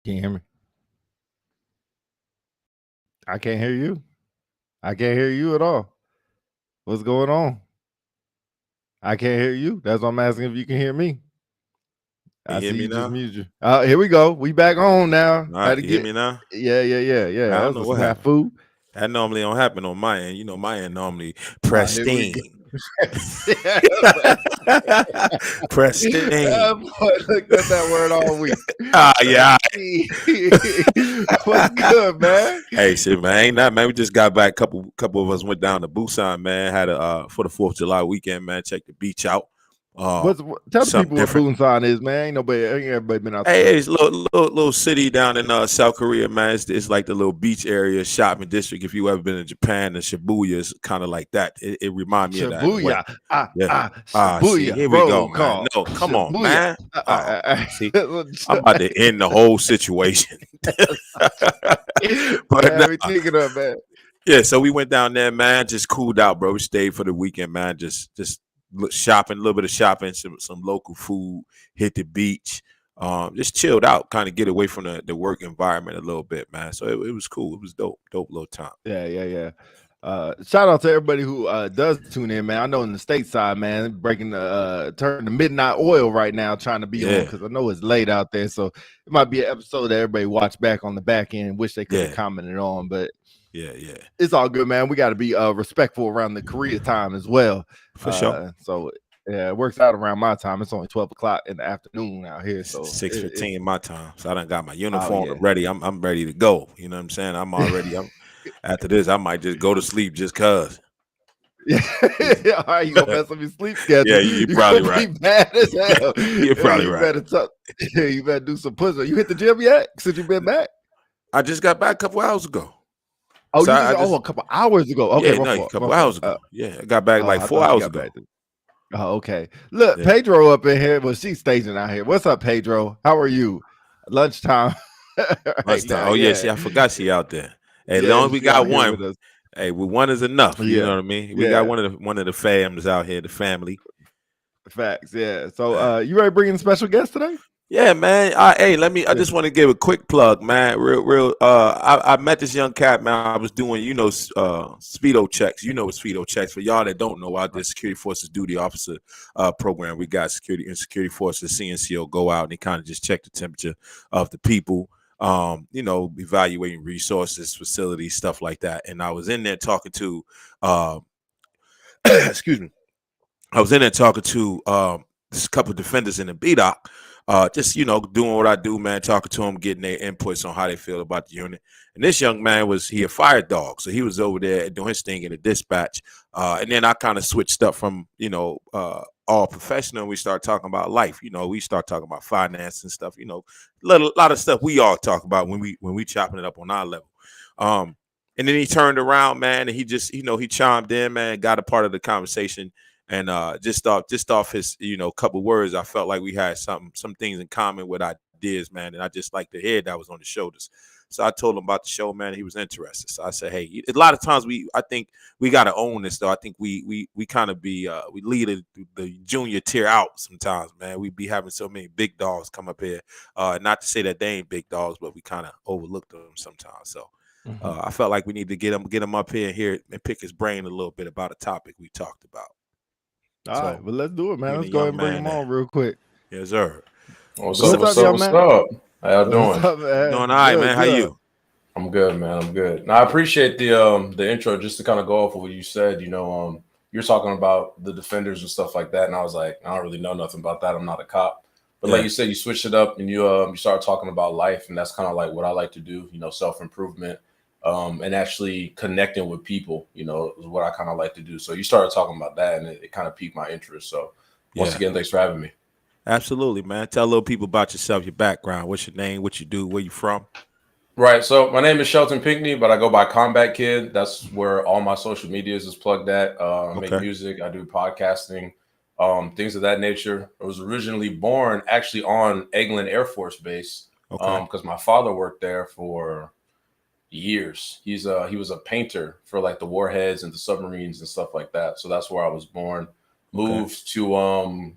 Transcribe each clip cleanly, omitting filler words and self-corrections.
Can you hear me? I can't hear you. I can't hear you at all. What's going on? I can't hear you. That's why I'm asking if you can hear me. Can I you hear see me you just now? muted you. Here we go. We back on now. All Had right, to you hear get. me now? Yeah. I That don't was know a what happened. snafu. That normally don't happen on my end. You know, my end normally Here we go. pristine. Pristine. Boy, looked at that word all week. Yeah. What's good, man? Hey, shit, man. Ain't that, man? We just got back. Couple of us went down to Busan, man. Had a for the 4th of July weekend, man. Check the beach out. Tell the Something people what different. Busan is, man. Ain't everybody been out there. Hey, it's a little city down in South Korea, man. It's like the little beach area, shopping district. If you ever been in Japan, and Shibuya is kind of like that. It reminds me of that in a way. Shibuya. See, here we go, man. No, come on, man. See, I'm about to end the whole situation. But we thinking of, man. Yeah, so we went down there, man. Just cooled out, bro. We stayed for the weekend, man. Just shopping, a little bit of shopping, some local food, hit the beach, just chilled out, kind of get away from the work environment a little bit, man. So it was cool. It was dope little time. Yeah. Shout out to everybody who does tune in, man. I know in the stateside, man, breaking the turn to midnight oil right now, trying to be on because I know it's late out there. So it might be an episode that everybody watch back on the back end. Wish they could have commented on, but yeah, it's all good, man. We got to be respectful around the Korea time as well. For sure. So yeah, it works out around my time. It's only 12 o'clock in the afternoon out here. So 6:15 my time. So I done got my uniform ready. I'm ready to go. You know what I'm saying? I'm already. After this, I might just go to sleep just cause. Yeah, all right, you gonna mess up your sleep schedule. Yeah, you're probably right. Be bad as hell. You're probably right. You better do some push-ups. You hit the gym yet? Since you've been back? I just got back a couple hours ago. Oh, so a couple hours ago. Okay, a couple hours ago. I got back like 4 hours ago. Oh, okay. Look, Pedro up in here. Well, she's staging out here. What's up, Pedro? How are you? Lunchtime. Lunchtime. Yeah. See, I forgot she out there. Hey, as long as we got one. Hey, one is enough. You know what I mean? We got one of the fams out here, the family. Facts, yeah. So you ready to bring in a special guest today? Yeah, man. I just want to give a quick plug, man. Real. I met this young cat, man. I was doing, speedo checks. You know what speedo checks. For y'all that don't know, out there, Security Forces Duty Officer program. We got security forces, CNCO go out and they kind of just check the temperature of the people. Evaluating resources, facilities, stuff like that. And I was in there talking to, excuse me. I was in there talking to this couple of defenders in the BDOC. Just, doing what I do, man, talking to them, getting their inputs on how they feel about the unit. And this young man he a fire dog. So he was over there doing his thing in the dispatch. And then I kind of switched up from, all professional. We start talking about life. We start talking about finance and stuff, a lot of stuff we all talk about when we chopping it up on our level. And then he turned around, man, and he just, he chimed in, man, got a part of the conversation. And just off his, couple words, I felt like we had some things in common with ideas, man. And I just liked the head that was on the shoulders. So I told him about the show, man. And he was interested. So I said, hey, a lot of times I think we got to own this, though. I think we kind of we lead the junior tier out sometimes, man. We be having so many big dogs come up here. Not to say that they ain't big dogs, but we kind of overlook them sometimes. So I felt like we need to get him up here and pick his brain a little bit about a topic we talked about. All right, well, let's do it, man. Let's go ahead and bring him on real quick. Yes, sir. What's up? How y'all doing? What's up, man? Doing all right, man. How you? I'm good, man. I'm good. Now, I appreciate the intro. Just to kind of go off of what you said, you're talking about the defenders and stuff like that, and I was like, I don't really know nothing about that. I'm not a cop, but like you said, you switched it up and you start talking about life, and that's kind of like what I like to do. Self-improvement. And actually connecting with people, is what I kind of like to do. So you started talking about that, and it kind of piqued my interest. So once again, thanks for having me. Absolutely, man. Tell little people about yourself, your background, what's your name, what you do, where you from. Right. So my name is SrA Pinckney, but I go by Combat Kid. That's where all my social medias is plugged at. I make music. I do podcasting, things of that nature. I was originally born actually on Eglin Air Force Base because my father worked there for years. He was a painter for like the warheads and the submarines and stuff like that. So that's where I was born. Moved to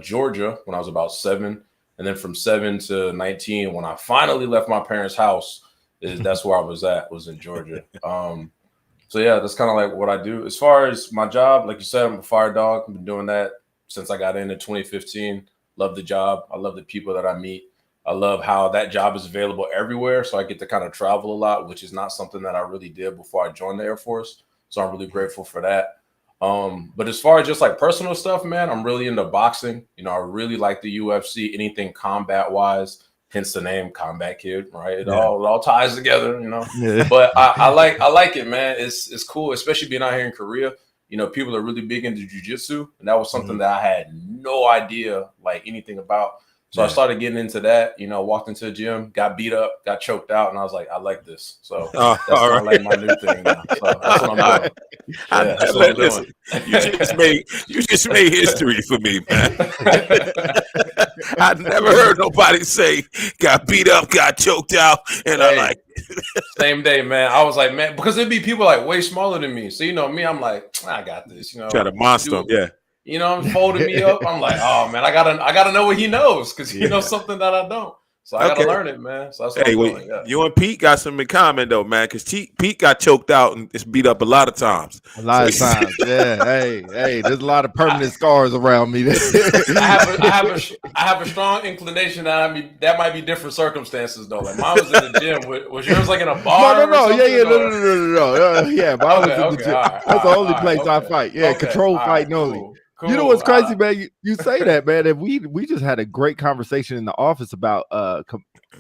Georgia when I was about 7. And then from 7 to 19, when I finally left my parents' house, that's where I was in Georgia. So yeah, that's kind of like what I do. As far as my job, like you said, I'm a fire dog. I've been doing that since I got in 2015. Love the job. I love the people that I meet. I love how that job is available everywhere. So I get to kind of travel a lot, which is not something that I really did before I joined the Air Force. So I'm really grateful for that. But as far as just like personal stuff, man, I'm really into boxing. You know, I really like the UFC, anything combat wise, hence the name Combat Kid, right? It all ties together, you know. Yeah. But I like it, man. It's cool, especially being out here in Korea. You know, people are really big into jiu-jitsu, and that was something that I had no idea like anything about. So I started getting into that, you know, walked into the gym, got beat up, got choked out, and I was like, I like this. So that's kind of like my new thing now. So that's what I'm doing. Yeah, that's what I'm doing. You just made history for me, man. I never heard nobody say got beat up, got choked out, and I like same day, man. I was like, man, because there'd be people like way smaller than me. So you know me, I'm like, I got this, you know. Try to monster him, yeah. You know, I'm folding me up. I'm like, oh man, I gotta know what he knows because he knows something that I don't. So I gotta learn it, man. So that's what I'm doing. Yeah. You and Pete got some in common though, man. Because Pete got choked out and it's beat up a lot of times. A lot of times, yeah. Hey, there's a lot of permanent scars around me. I have a strong inclination that that might be different circumstances though. Like mine was in the gym. Was yours like in a bar? No. Yeah, but I was in the gym. That's the only place I fight. Yeah, control fighting only. Cool. You know what's crazy, man? You say that, man. And we just had a great conversation in the office about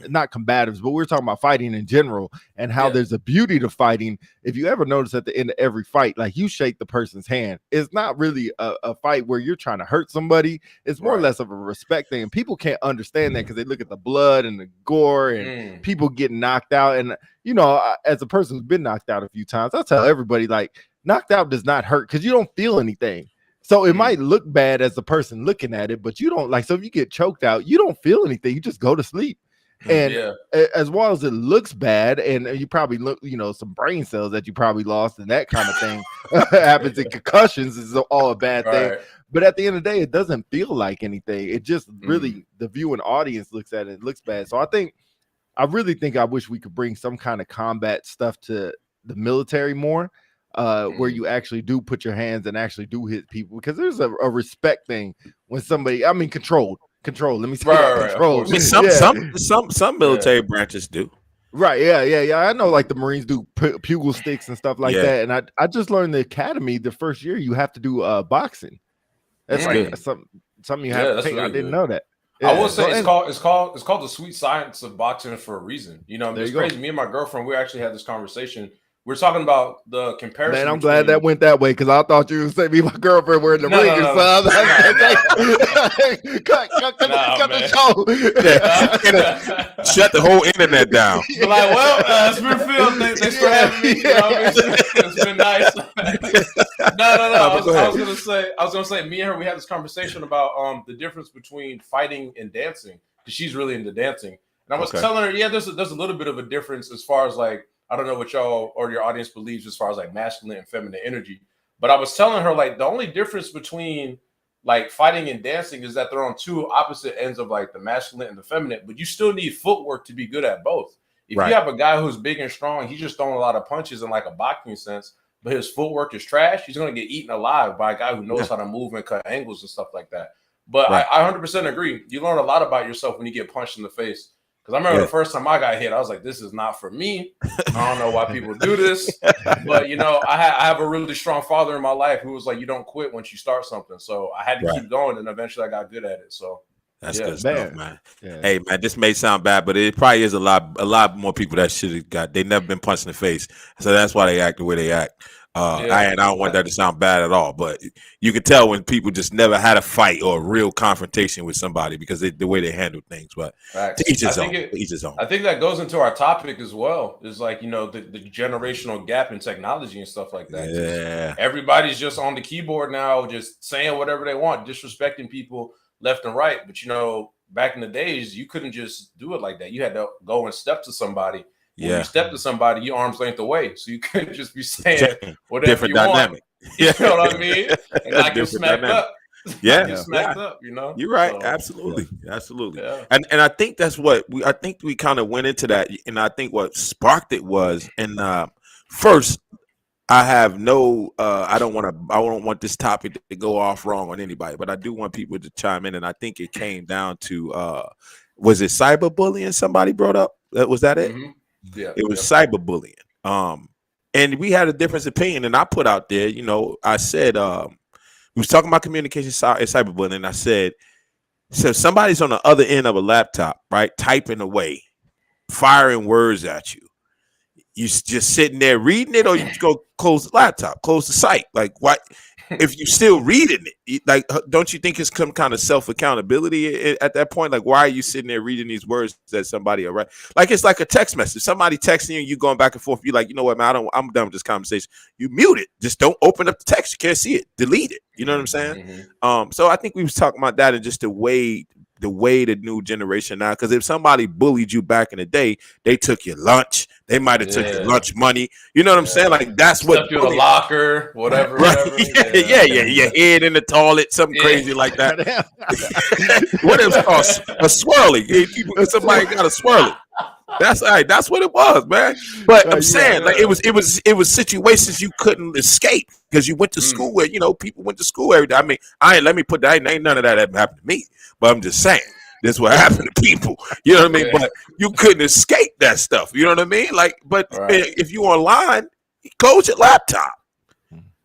not combatives, but we're talking about fighting in general and how there's a beauty to fighting. If you ever notice at the end of every fight, like you shake the person's hand, it's not really a fight where you're trying to hurt somebody. It's more or less of a respect thing. And people can't understand that because they look at the blood and the gore and people getting knocked out. And you know, as a person who's been knocked out a few times, I tell everybody like knocked out does not hurt because you don't feel anything. So it might look bad as the person looking at it, but you don't like. So if you get choked out, you don't feel anything. You just go to sleep. And as well as it looks bad, and you probably look, you know, some brain cells that you probably lost and that kind of thing happens in concussions is all a bad thing. But at the end of the day, it doesn't feel like anything. It just really the viewing audience looks at it, it looks bad. So I really think I wish we could bring some kind of combat stuff to the military more. Where you actually do put your hands and actually do hit people because there's a respect thing when somebody, I mean, control. Let me say control. I mean, some military branches do. Right. Yeah. I know like the Marines do pugil sticks and stuff like that. And I just learned the academy the first year you have to do boxing. That's like something you have to take. Really I didn't know that. Yeah. I will say it's called the sweet science of boxing for a reason. You know, it's crazy. Me and my girlfriend, we actually had this conversation. We're talking about the comparison. Man, I'm glad that went that way because I thought you would say me, my girlfriend were in the ring and stuff. Cut the show. Shut the whole internet down. Like, well, it's been filled. Thanks for having me. You know, it's been nice. No. I was gonna say, me and her, we had this conversation about the difference between fighting and dancing because she's really into dancing. And I was telling her, there's a little bit of a difference as far as like. I don't know what y'all or your audience believes as far as like masculine and feminine energy, but I was telling her like the only difference between like fighting and dancing is that they're on two opposite ends of like the masculine and the feminine, but you still need footwork to be good at both. If you have a guy who's big and strong, he's just throwing a lot of punches in like a boxing sense, but his footwork is trash, he's going to get eaten alive by a guy who knows how to move and cut angles and stuff like that. But I 100% agree. You learn a lot about yourself when you get punched in the face. Because I remember the first time I got hit, I was like, this is not for me. I don't know why people do this. But, you know, I have a really strong father in my life who was like, you don't quit once you start something. So I had to keep going, and eventually I got good at it. So that's good stuff, man. Yeah. Hey, man, this may sound bad, but it probably is a lot more people that should have got. They never been punched in the face. So that's why they act the way they act. I don't want that to sound bad at all, but you can tell when people just never had a fight or a real confrontation with somebody because the way they handle things. But to each his own. I think that goes into our topic as well. Is like, you know, the generational gap in technology and stuff like that. Yeah, everybody's just on the keyboard now, just saying whatever they want, disrespecting people left and right. But you know, back in the days, you couldn't just do it like that. You had to go and step to somebody. When you step to somebody, you arm's length away, so you couldn't just be saying whatever different you dynamic. Want. You know what I mean? And like you smacked up. Yeah, smacked up, you know. You're right. So, Absolutely. Absolutely. yeah. And I think that's what I think we kind of went into that. And I think what sparked it was, and first, I have no I don't want this topic to go off wrong on anybody, but I do want people to chime in. And I think it came down to was it cyberbullying somebody brought up? Was that it? Mm-hmm. Yeah. It was cyberbullying. And we had a different opinion, and I put out there, you know, I said we was talking about communication and cyberbullying, and I said, so somebody's on the other end of a laptop, right, typing away, firing words at you. You just sitting there reading it, or you go close the laptop, close the site. Like, what if you still reading it? Like, don't you think it's some kind of self accountability at that point? Like, why are you sitting there reading these words that somebody are right? Like, it's like a text message. Somebody texting you, you going back and forth. You're like, you know what, man? I'm done with this conversation. You mute it. Just don't open up the text. You can't see it. Delete it. You know what I'm saying? Mm-hmm. So I think we was talking about that, and just the way the new generation now. Because if somebody bullied you back in the day, they took your lunch. They might have took your lunch money. You know what I'm saying? Like, that's stuff you in the locker, whatever. Right? Whatever. Yeah. Your head in the toilet, something crazy like that. What is it called? A swirly. Somebody got a swirly. That's right. That's what it was, man. But I'm saying, like, it was situations you couldn't escape because you went to school where, you know, people went to school every day. I mean, let me put that. Ain't none of that ever happened to me. But I'm just saying. This is what happened to people. You know what I mean? But you couldn't escape that stuff. You know what I mean? Like, but if you online, close your laptop.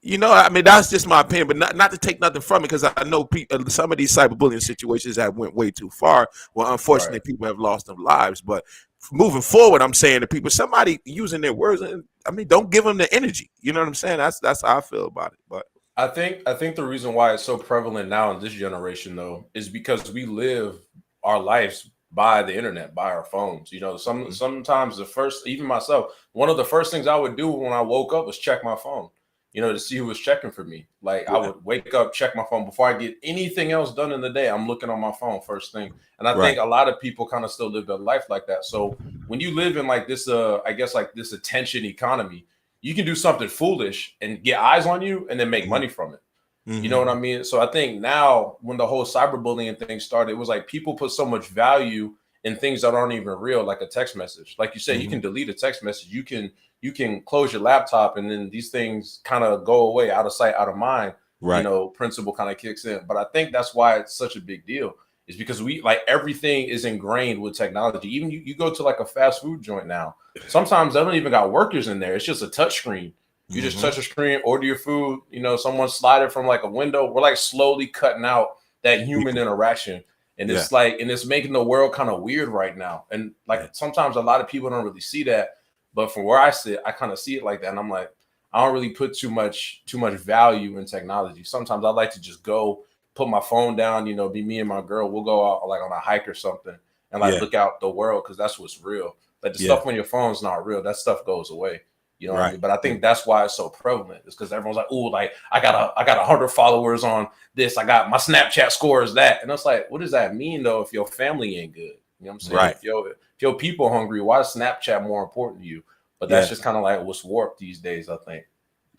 You know, I mean, that's just my opinion, but not to take nothing from it, because I know some of these cyberbullying situations have went way too far. Well, unfortunately, people have lost their lives. But moving forward, I'm saying to people, somebody using their words, I mean, don't give them the energy. You know what I'm saying? That's how I feel about it. But I think the reason why it's so prevalent now in this generation, though, is because we live our lives by the internet, by our phones. You know, sometimes even myself, one of the first things I would do when I woke up was check my phone, you know, to see who was checking for me. Like, I would wake up, check my phone before I get anything else done in the day. I'm looking on my phone first thing. And I think a lot of people kind of still live their life like that. So when you live in like this, I guess like this attention economy, you can do something foolish and get eyes on you and then make money from it. You know what I mean? So I think now when the whole cyberbullying thing started, it was like people put so much value in things that aren't even real, like a text message. Like you said, you can delete a text message. You can close your laptop, and then these things kind of go away, out of sight, out of mind. Right. You know, principle kind of kicks in. But I think that's why it's such a big deal. Is because we like everything is ingrained with technology. Even you go to like a fast food joint now. Sometimes they don't even got workers in there. It's just a touch screen. You just touch a screen, order your food, you know, someone slide it from like a window. We're like slowly cutting out that human interaction. And it's like, and it's making the world kind of weird right now. And like sometimes a lot of people don't really see that. But from where I sit, I kind of see it like that. And I'm like, I don't really put too much value in technology. Sometimes I like to just go put my phone down, you know, be me and my girl. We'll go out like on a hike or something and like look out the world, because that's what's real. Like the stuff on your phone is not real. That stuff goes away. You know what I mean? But I think that's why it's so prevalent. It's because everyone's like, oh, like I got 100 followers on this. I got my Snapchat score is that. And it's like, what does that mean though if your family ain't good? You know what I'm saying? Right. If your people hungry, why is Snapchat more important to you? But that's just kind of like what's warped these days, I think.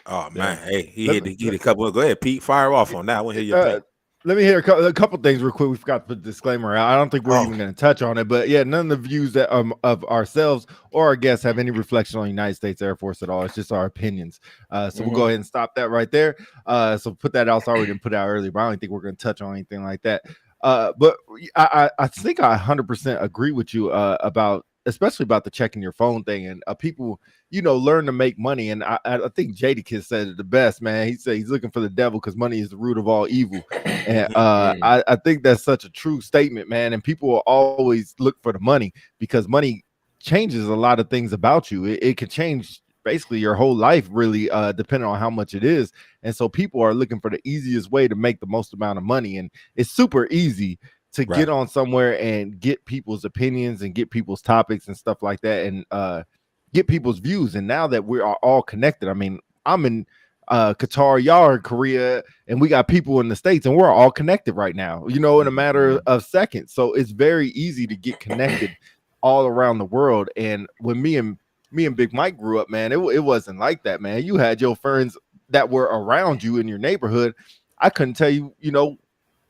Oh man, hey, he hit a couple. Go ahead, Pete. Fire off on that. I want to hear your thing. Let me hear a couple things real quick. We forgot to put a disclaimer out. I don't think we're even going to touch on it, but yeah, none of the views that of ourselves or our guests have any reflection on the United States Air Force at all. It's just our opinions. So we'll go ahead and stop that right there. So put that out. Sorry we didn't put it out earlier, but I don't think we're going to touch on anything like that. But I think I 100% agree with you about, especially about the checking your phone thing, and people, you know, learn to make money. And I think Jadakiss said it the best, man. He said he's looking for the devil because money is the root of all evil. And I think that's such a true statement, man. And people will always look for the money because money changes a lot of things about you. It can change basically your whole life, really, depending on how much it is. And so people are looking for the easiest way to make the most amount of money. And it's super easy to get on somewhere and get people's opinions and get people's topics and stuff like that, and get people's views. And now that we are all connected, I mean, I'm in Qatar, y'all are in Korea, and we got people in the States, and we're all connected right now, you know, in a matter of seconds. So it's very easy to get connected all around the world. And when me and Big Mike grew up, man, it wasn't like that, man. You had your friends that were around you in your neighborhood. I couldn't tell you, you know,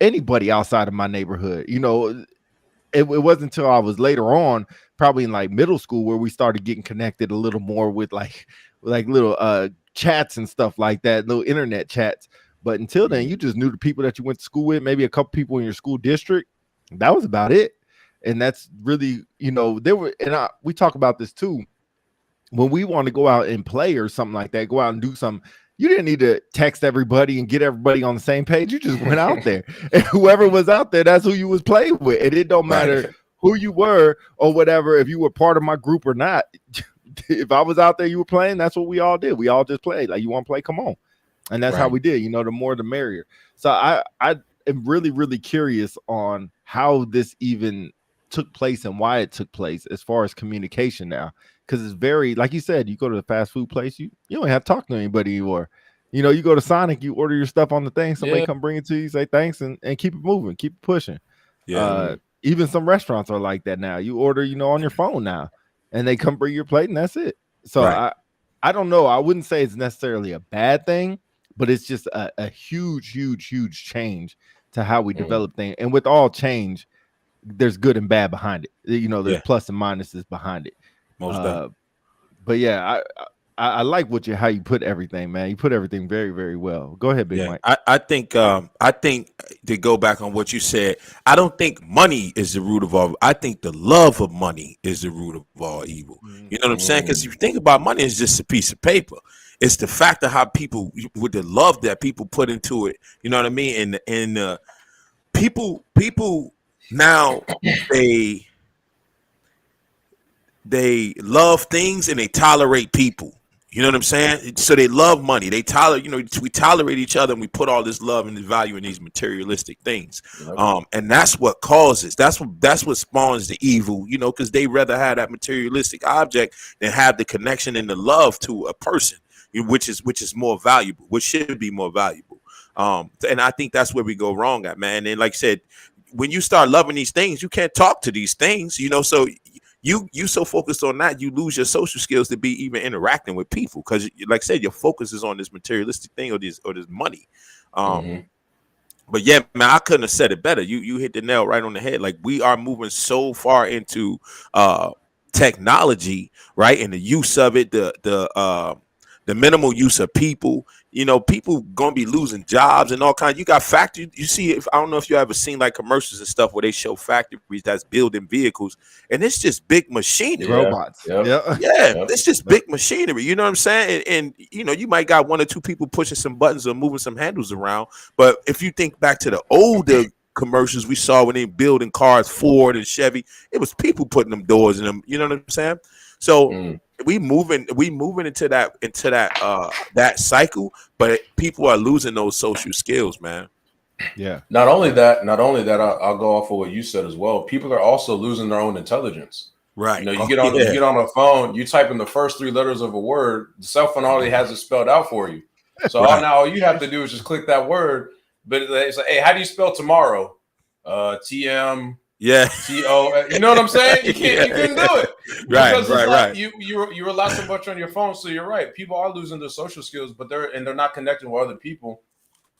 anybody outside of my neighborhood. You know, it wasn't until I was later on, probably in like middle school, where we started getting connected a little more with like little chats and stuff like that, little internet chats. But until then, you just knew the people that you went to school with, maybe a couple people in your school district. That was about it. And that's really, you know, we talk about this too. When we want to go out and play or something like that, go out and do something, you didn't need to text everybody and get everybody on the same page. You just went out there, and whoever was out there, that's who you was playing with. And it don't matter who you were or whatever, if you were part of my group or not. If I was out there, you were playing, that's what we all did. We all just played. Like, you want to play? Come on. And that's how we did. You know, the more the merrier. So I am really, really curious on how this even took place and why it took place as far as communication now. Because it's very, like you said, you go to the fast food place, you don't have to talk to anybody anymore. You know, you go to Sonic, you order your stuff on the thing, somebody come bring it to you, say thanks, and keep it moving, keep it pushing. Even some restaurants are like that now. You order, you know, on your phone now, and they come bring your plate, and that's it. So I don't know. I wouldn't say it's necessarily a bad thing, but it's just a huge, huge, huge change to how we develop things. And with all change, there's good and bad behind it. You know, there's plus and minuses behind it. But yeah, I like how you put everything, man. You put everything very, very well. Go ahead, Big Mike. I think to go back on what you said, I don't think money is the root of all. I think the love of money is the root of all evil. You know what I'm saying? Because if you think about money, it's just a piece of paper. It's the fact of how people, with the love that people put into it. You know what I mean? And people now they love things and they tolerate people. You know what I'm saying? So they love money. They tolerate, you know, we tolerate each other, and we put all this love and this value in these materialistic things. And that's what causes, that's what spawns the evil, you know, because they rather have that materialistic object than have the connection and the love to a person, which is more valuable, which should be more valuable. And I think that's where we go wrong at, man. And like I said, when you start loving these things, you can't talk to these things, you know, so you so focused on that, you lose your social skills to be even interacting with people, because like I said, your focus is on this materialistic thing or this money. But yeah, man, I couldn't have said it better. You hit the nail right on the head. Like, we are moving so far into technology, right? And the use of it, the minimal use of people. You know, people gonna be losing jobs and all kinds. You got factories. You see, I don't know if you ever seen like commercials and stuff where they show factories that's building vehicles, and it's just big machinery, robots. It's just big machinery. You know what I'm saying? And you know, you might got one or two people pushing some buttons or moving some handles around. But if you think back to the older commercials we saw when they building cars, Ford and Chevy, it was people putting them doors in them. You know what I'm saying? So we moving into that cycle, but people are losing those social skills, man. Yeah. Not only that, I'll go off of what you said as well. People are also losing their own intelligence. Right. You know, you get on a phone, you type in the first three letters of a word, the cell phone already has it spelled out for you. So all you have to do is just click that word. But it's like, hey, how do you spell tomorrow? TM. T-O. You know what I'm saying? You couldn't do it. Right. You rely so much on your phone. So you're right. People are losing their social skills, but they're not connecting with other people.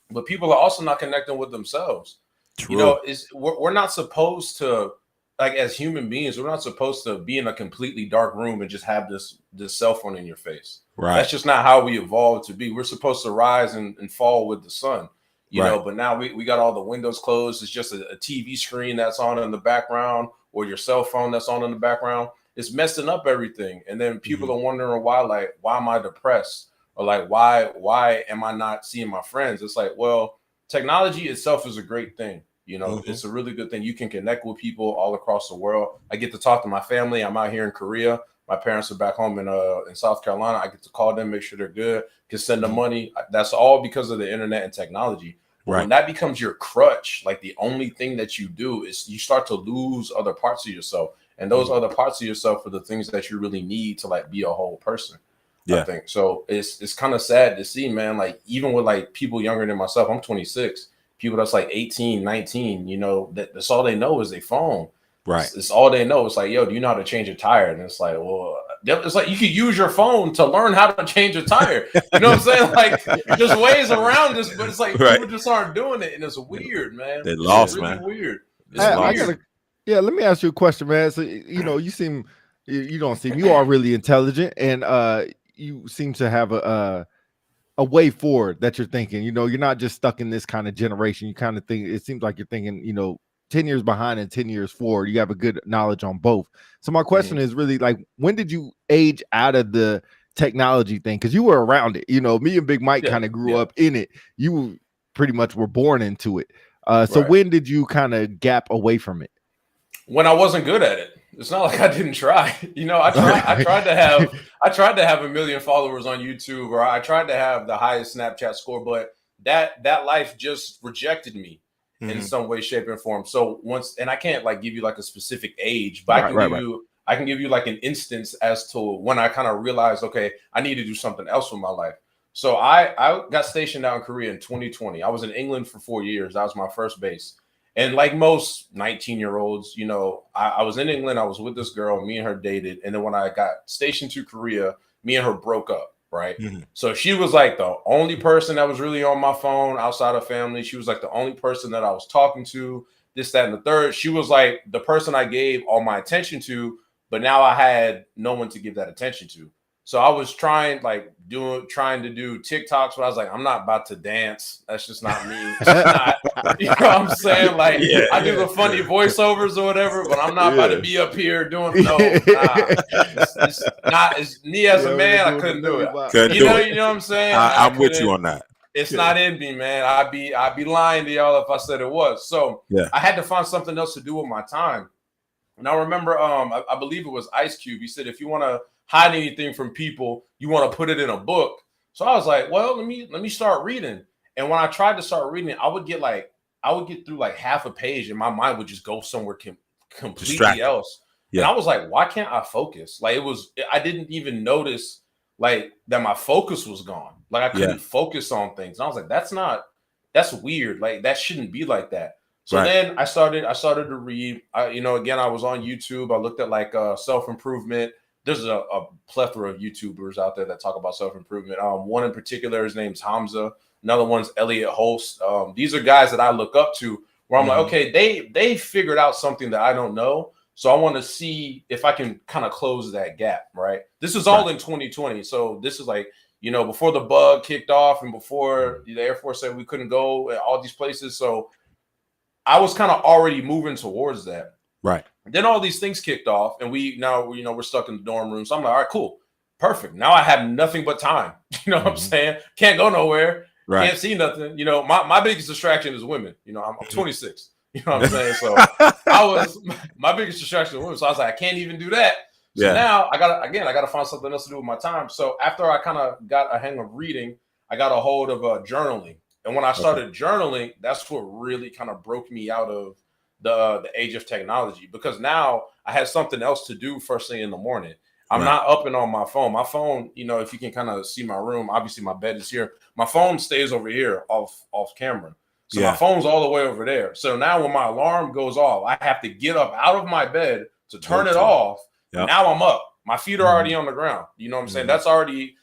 But people are also not connecting with themselves. True. You know, we're not supposed to, like, as human beings, we're not supposed to be in a completely dark room and just have this cell phone in your face. Right. That's just not how we evolved to be. We're supposed to rise and fall with the sun. You know, but now we got all the windows closed. It's just a TV screen that's on in the background, or your cell phone that's on in the background. It's messing up everything. And then people are wondering why am I depressed? Or like, why am I not seeing my friends? It's like, well, technology itself is a great thing. You know, it's a really good thing. You can connect with people all across the world. I get to talk to my family. I'm out here in Korea. My parents are back home in South Carolina. I get to call them, make sure they're good, can send them money. That's all because of the internet and technology. When that becomes your crutch, like the only thing that you do, is you start to lose other parts of yourself. And those other parts of yourself are the things that you really need to like be a whole person. I think so. It's kind of sad to see, man. Like, even with like people younger than myself, I'm 26. People that's like 18, 19, you know, that's all they know is their phone. Right. It's all they know. It's like, yo, do you know how to change a tire? And it's like, well, it's like you could use your phone to learn how to change a tire. You know what I'm saying? Like there's ways around this, but it's like people just aren't doing it, and it's weird, man. They're lost, really man. Weird. Let me ask you a question, man. So you know, you are really intelligent, and you seem to have a way forward that you're thinking. You know, you're not just stuck in this kind of generation. You kind of think, it seems like you're thinking, you know, 10 years behind and 10 years forward. You have a good knowledge on both. So my question is really like, when did you age out of the technology thing? Because you were around it. You know, me and Big Mike kind of grew up in it. You pretty much were born into it. So when did you kind of gap away from it? When I wasn't good at it. It's not like I didn't try. You know, I tried to have 1 million followers on YouTube, or I tried to have the highest Snapchat score, but that life just rejected me in some way, shape, and form. So and I can't like give you like a specific age, but I can give you like an instance as to when I kind of realized, okay, I need to do something else with my life. So I got stationed out in Korea in 2020. I was in England for 4 years. That was my first base. And like most 19-year-olds, you know, I was in England. I was with this girl. Me and her dated. And then when I got stationed to Korea, me and her broke up, right? So she was like the only person that was really on my phone outside of family. She was like the only person that I was talking to, this, that, and the third. She was like the person I gave all my attention to, but now I had no one to give that attention to. So I was trying to do TikToks, but I was like, I'm not about to dance. That's just not me. You know what I'm saying? Like, I do the funny voiceovers or whatever, but I'm not about to be up here doing It's not as me as a man. I couldn't do it. You know what I'm saying? I'm with you on that. It's not in me, man. I'd be lying to y'all if I said it was. So I had to find something else to do with my time. And I remember, I believe it was Ice Cube. He said, if you want to hide anything from people, you want to put it in a book. So I was like, well, let me start reading. And when I tried to start reading, I would get through like half a page, and my mind would just go somewhere completely else. And I was like, why can't I focus? Like I didn't even notice like that my focus was gone. Like I couldn't focus on things. And I was like, that's weird. Like that shouldn't be like that. So then I started to read. Again, I was on YouTube. I looked at like self-improvement. There's a plethora of YouTubers out there that talk about self-improvement. One in particular, his name's Hamza. Another one's Elliot Holst. These are guys that I look up to where I'm like, okay, they figured out something that I don't know. So I want to see if I can kind of close that gap, right? This is all in 2020. So this is like, before the bug kicked off and before the Air Force said we couldn't go at all these places. So I was kind of already moving towards that. Right. Then all these things kicked off, and we're stuck in the dorm room. So I'm like, all right, cool, perfect. Now I have nothing but time. You know what I'm saying? Can't go nowhere. Right. Can't see nothing. My biggest distraction is women. I'm 26. You know what I'm saying? So my biggest distraction is women. So I was like, I can't even do that. So now I gotta find something else to do with my time. So after I kind of got a hang of reading, I got a hold of journaling. And when I started journaling, that's what really kind of broke me out of the age of technology, because now I had something else to do first thing in the morning. I'm not up and on my phone. My phone, if you can kind of see my room, obviously my bed is here. My phone stays over here off camera. So my phone's all the way over there. So now when my alarm goes off, I have to get up out of my bed to turn it off. Yep. Now I'm up. My feet are already on the ground. You know what I'm saying? That's already,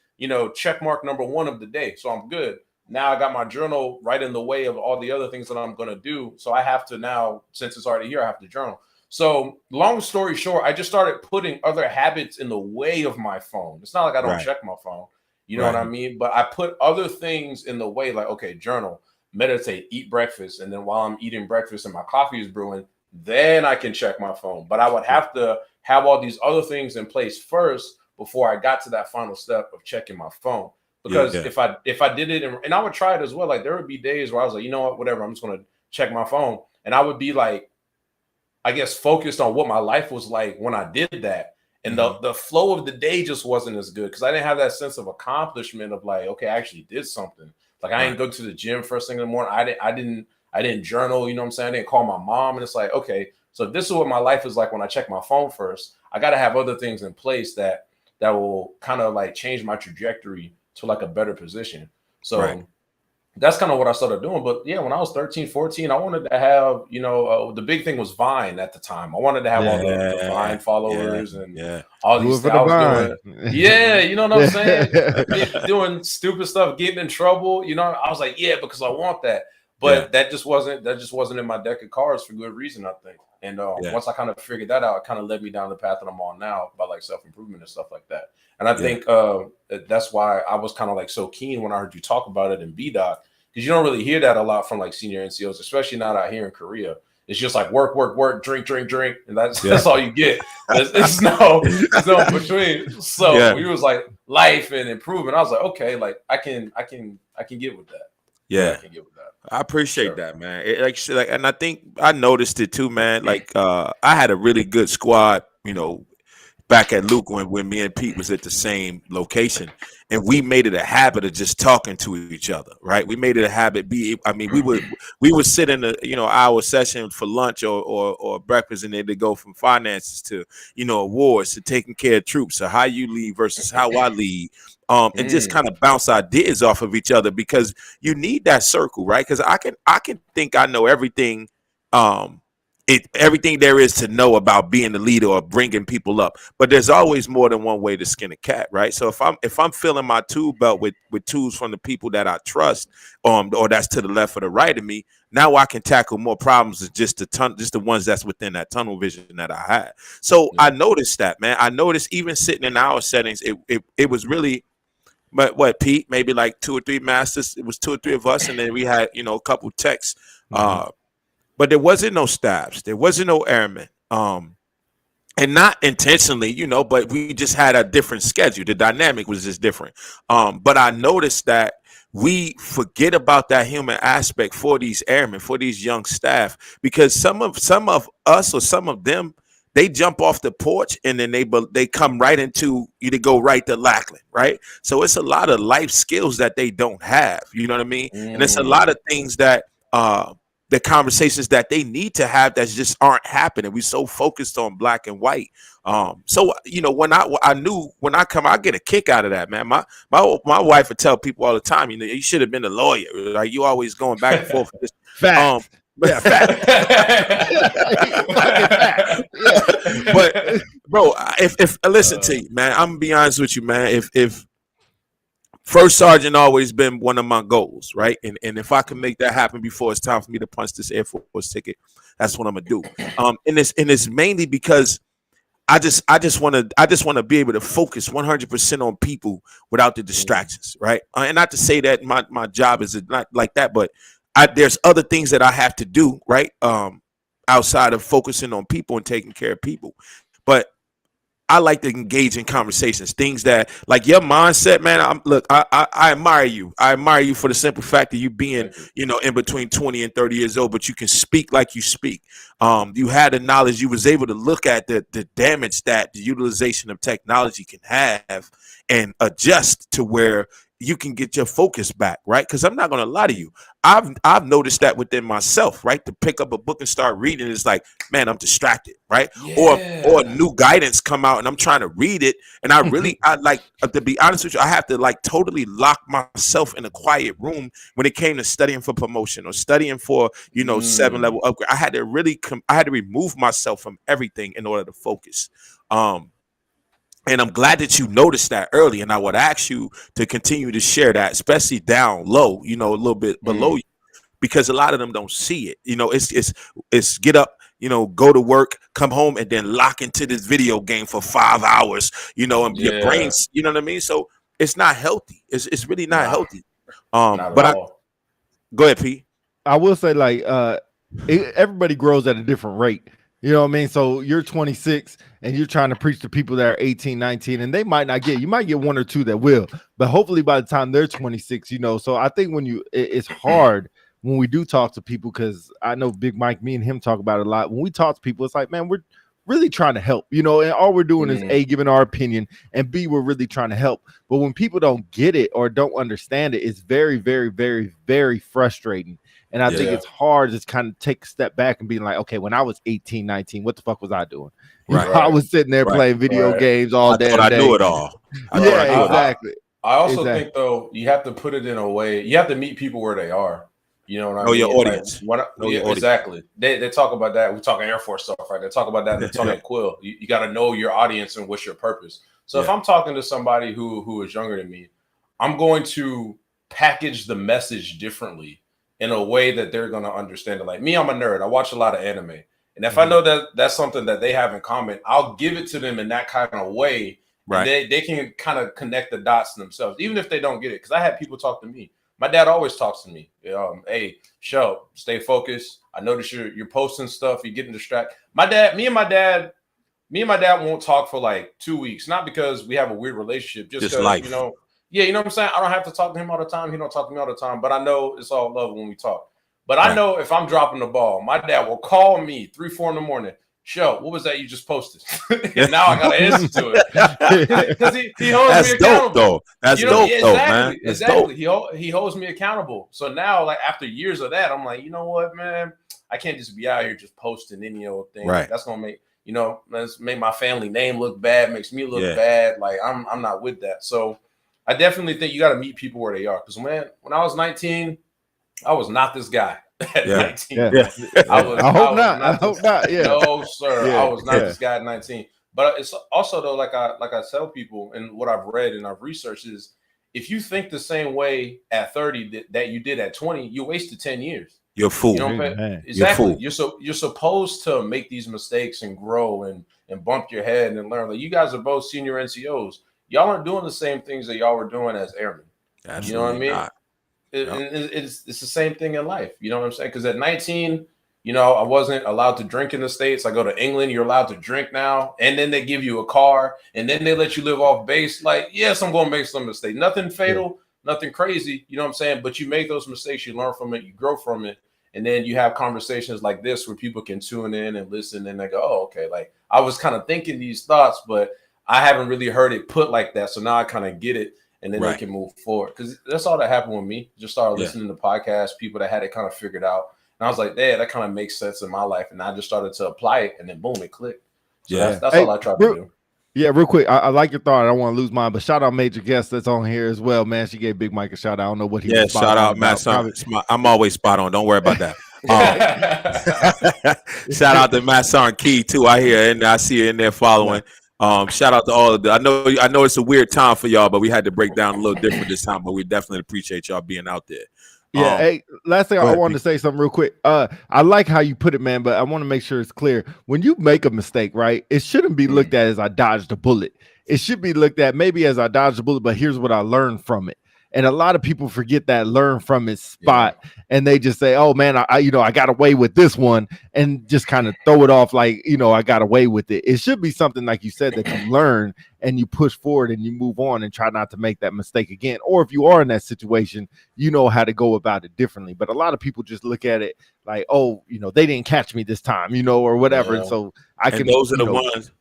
check mark number 1 of the day. So I'm good. Now I got my journal right in the way of all the other things that I'm going to do. So I have to now, since it's already here, I have to journal. So long story short, I just started putting other habits in the way of my phone. It's not like I don't check my phone. You know what I mean? But I put other things in the way, like, okay, journal, meditate, eat breakfast. And then while I'm eating breakfast and my coffee is brewing, then I can check my phone. But I would have to have all these other things in place first before I got to that final step of checking my phone. Because if I did it, and I would try it as well, like there would be days where I was like, you know what, whatever, I'm just going to check my phone. And I would be like, I guess, focused on what my life was like when I did that. And the flow of the day just wasn't as good because I didn't have that sense of accomplishment of like, okay, I actually did something. Like I didn't go to the gym first thing in the morning. I didn't journal, you know what I'm saying? I didn't call my mom. And it's like, okay, so this is what my life is like when I check my phone first. I got to have other things in place that will kind of like change my trajectory to like a better position. So that's kind of what I started doing. But yeah, when I was 13, 14, I wanted to have, the big thing was Vine at the time. I wanted to have all the Vine followers and all these things. I was doing, you know what I'm saying? Doing stupid stuff, getting in trouble. I was like, yeah, because I want that. But that just wasn't in my deck of cards for good reason, I think. And once I kind of figured that out, it kind of led me down the path that I'm on now by like self-improvement and stuff like that. And I think that's why I was kind of like so keen when I heard you talk about it in B-Doc, because you don't really hear that a lot from like senior NCOs, especially not out here in Korea. It's just like work, drink, and that's all you get. It's no between. So we was like life and improvement. I was like, okay, like I can get with that. Yeah, I can get with that. I appreciate that, man. And I think I noticed it too, man. Like I had a really good squad, back at Luke when me and Pete was at the same location, and we made it a habit of just talking to each other, right? We made it a habit. We would sit in our session for lunch or breakfast, and then they go from finances to awards to taking care of troops, or how you lead versus how I lead. And just kind of bounce ideas off of each other, because you need that circle, right? Because I can think I know everything, everything there is to know about being the leader or bringing people up, but there's always more than one way to skin a cat, right? So if I'm filling my tool belt with tools from the people that I trust, or that's to the left or the right of me, now I can tackle more problems than just the ones that's within that tunnel vision that I had. So I noticed that, man. I noticed even sitting in our settings, it was really. But what, Pete? Maybe like 2 or 3 masters. It was 2 or 3 of us, and then we had a couple techs. But there wasn't no staffs. There wasn't no airmen. And not intentionally, but we just had a different schedule. The dynamic was just different. But I noticed that we forget about that human aspect for these airmen, for these young staff, because some of us or some of them, they jump off the porch and then they come right into you to go right to Lackland, right? So it's a lot of life skills that they don't have, you know what I mean? And it's a lot of things that the conversations that they need to have that just aren't happening. We're so focused on black and white. So when I knew when I come, I get a kick out of that, man. My wife would tell people all the time, you should have been a lawyer. Like you always going back and forth. Fact. Yeah, fact. But bro, if listen to you, man, I'm gonna be honest with you, man. If first sergeant always been one of my goals, right? And if I can make that happen before it's time for me to punch this Air Force ticket, that's what I'm gonna do. And it's mainly because I just want to be able to focus 100% on people without the distractions, right? And not to say that my job is not like that, but there's other things that I have to do, right? Outside of focusing on people and taking care of people. But I like to engage in conversations, things that like your mindset, man. I admire you. I admire you for the simple fact that you being, in between 20 and 30 years old, but you can speak like you speak. You had the knowledge. You was able to look at the damage that the utilization of technology can have and adjust to where you can get your focus back, right? Because I'm not going to lie to you. I've noticed that within myself, right? To pick up a book and start reading is like, man, I'm distracted, right? Yeah. Or new guidance come out and I'm trying to read it. And I like, to be honest with you, I have to like totally lock myself in a quiet room when it came to studying for promotion or studying for, 7-level upgrade. I had to remove myself from everything in order to focus. And I'm glad that you noticed that early. And I would ask you to continue to share that, especially down low, a little bit below you, because a lot of them don't see it. It's get up, go to work, come home, and then lock into this video game for 5 hours, and your brains, you know what I mean? So it's not healthy. It's really not healthy. Go ahead, P. I will say, like, everybody grows at a different rate. You know what I mean? So you're 26 and you're trying to preach to people that are 18, 19, and they might not get, you might get 1 or 2 that will, but hopefully by the time they're 26, so I think it's hard when we do talk to people, because I know Big Mike, me and him talk about it a lot. When we talk to people, it's like, man, we're really trying to help, and all we're doing is A, giving our opinion, and B, we're really trying to help. But when people don't get it or don't understand it, it's very, very, very, very frustrating. And I think it's hard to just kind of take a step back and being like, okay, when I was 18, 19, what the fuck was I doing? I was sitting there playing video games all day. I knew it all. Exactly. I also think though you have to put it in a way. You have to meet people where they are. You know what I mean? Your audience. Like, exactly. They talk about that. We talk Air Force stuff, right? They talk about that in the Tony and Quill. You got to know your audience and what's your purpose. So if I'm talking to somebody who is younger than me, I'm going to package the message differently in a way that they're going to understand it. Like me, I'm a nerd. I watch a lot of anime. And if I know that that's something that they have in common, I'll give it to them in that kind of way. Right. They can kind of connect the dots themselves, even if they don't get it. Because I had people talk to me. My dad always talks to me. Hey, Shel, stay focused. I notice you're posting stuff. You're getting distracted. Me and my dad won't talk for like 2 weeks. Not because we have a weird relationship, just because, life. you know what I'm saying? I don't have to talk to him all the time. He don't talk to me all the time. But I know it's all love when we talk. But I know if I'm dropping the ball, my dad will call me 3, 4 in the morning. Shel, what was that you just posted? And now I got to answer to it because he holds me accountable. Though. That's dope, though, man. Exactly. He holds me accountable. So now, like after years of that, I'm like, you know what, man? I can't just be out here just posting any old thing. Right. That's gonna let's make my family name look bad, makes me look bad. Like I'm not with that. So I definitely think you got to meet people where they are. Because when I was 19, I was not this guy. At 19. I hope not. Yeah. No, sir. Yeah. I was not this guy at 19. But it's also though, like I tell people, and what I've read and I've researched is, if you think the same way at 30 that you did at 20, you wasted 10 years. You're a fool. You know exactly. You're supposed to make these mistakes and grow and bump your head and learn. Like you guys are both senior NCOs. Y'all aren't doing the same things that y'all were doing as airmen. Absolutely. You know what I mean? Not. It's the same thing in life. You know what I'm saying? Because at 19, I wasn't allowed to drink in the States. I go to England, you're allowed to drink now. And then they give you a car and then they let you live off base. Like, yes, I'm going to make some mistakes. Nothing fatal, nothing crazy. You know what I'm saying? But you make those mistakes, you learn from it, you grow from it. And then you have conversations like this where people can tune in and listen and they go, oh, okay. Like I was kind of thinking these thoughts, but I haven't really heard it put like that. So now I kind of get it. And then they can move forward. Because that's all that happened with me. Just started listening to podcasts, people that had it kind of figured out. And I was like, that kind of makes sense in my life. And I just started to apply it. And then boom, it clicked. So that's all I tried to do. Yeah, real quick. I like your thought. I don't want to lose mine. But shout out major guest that's on here as well, man. She gave Big Mike a shout out. I don't know what he was shout out, Matt. I'm always spot on. Don't worry about that. Shout out to Matt Son Key, too. I hear and I see you in there following. Shout out to all of the. I know it's a weird time for y'all, but we had to break down a little different this time. But we definitely appreciate y'all being out there. Hey, last thing I wanted to say something real quick. I like how you put it, man, but I want to make sure it's clear. When you make a mistake, right, it shouldn't be looked at as I dodged a bullet. It should be looked at maybe as I dodged a bullet, but here's what I learned from it. And a lot of people forget that learn from it spot, and they just say, "Oh man, I got away with this one," and just kind of throw it off like I got away with it. It should be something like you said that you learn and you push forward and you move on and try not to make that mistake again. Or if you are in that situation, you know how to go about it differently. But a lot of people just look at it like, "Oh, they didn't catch me this time," or whatever. And so those are the ones.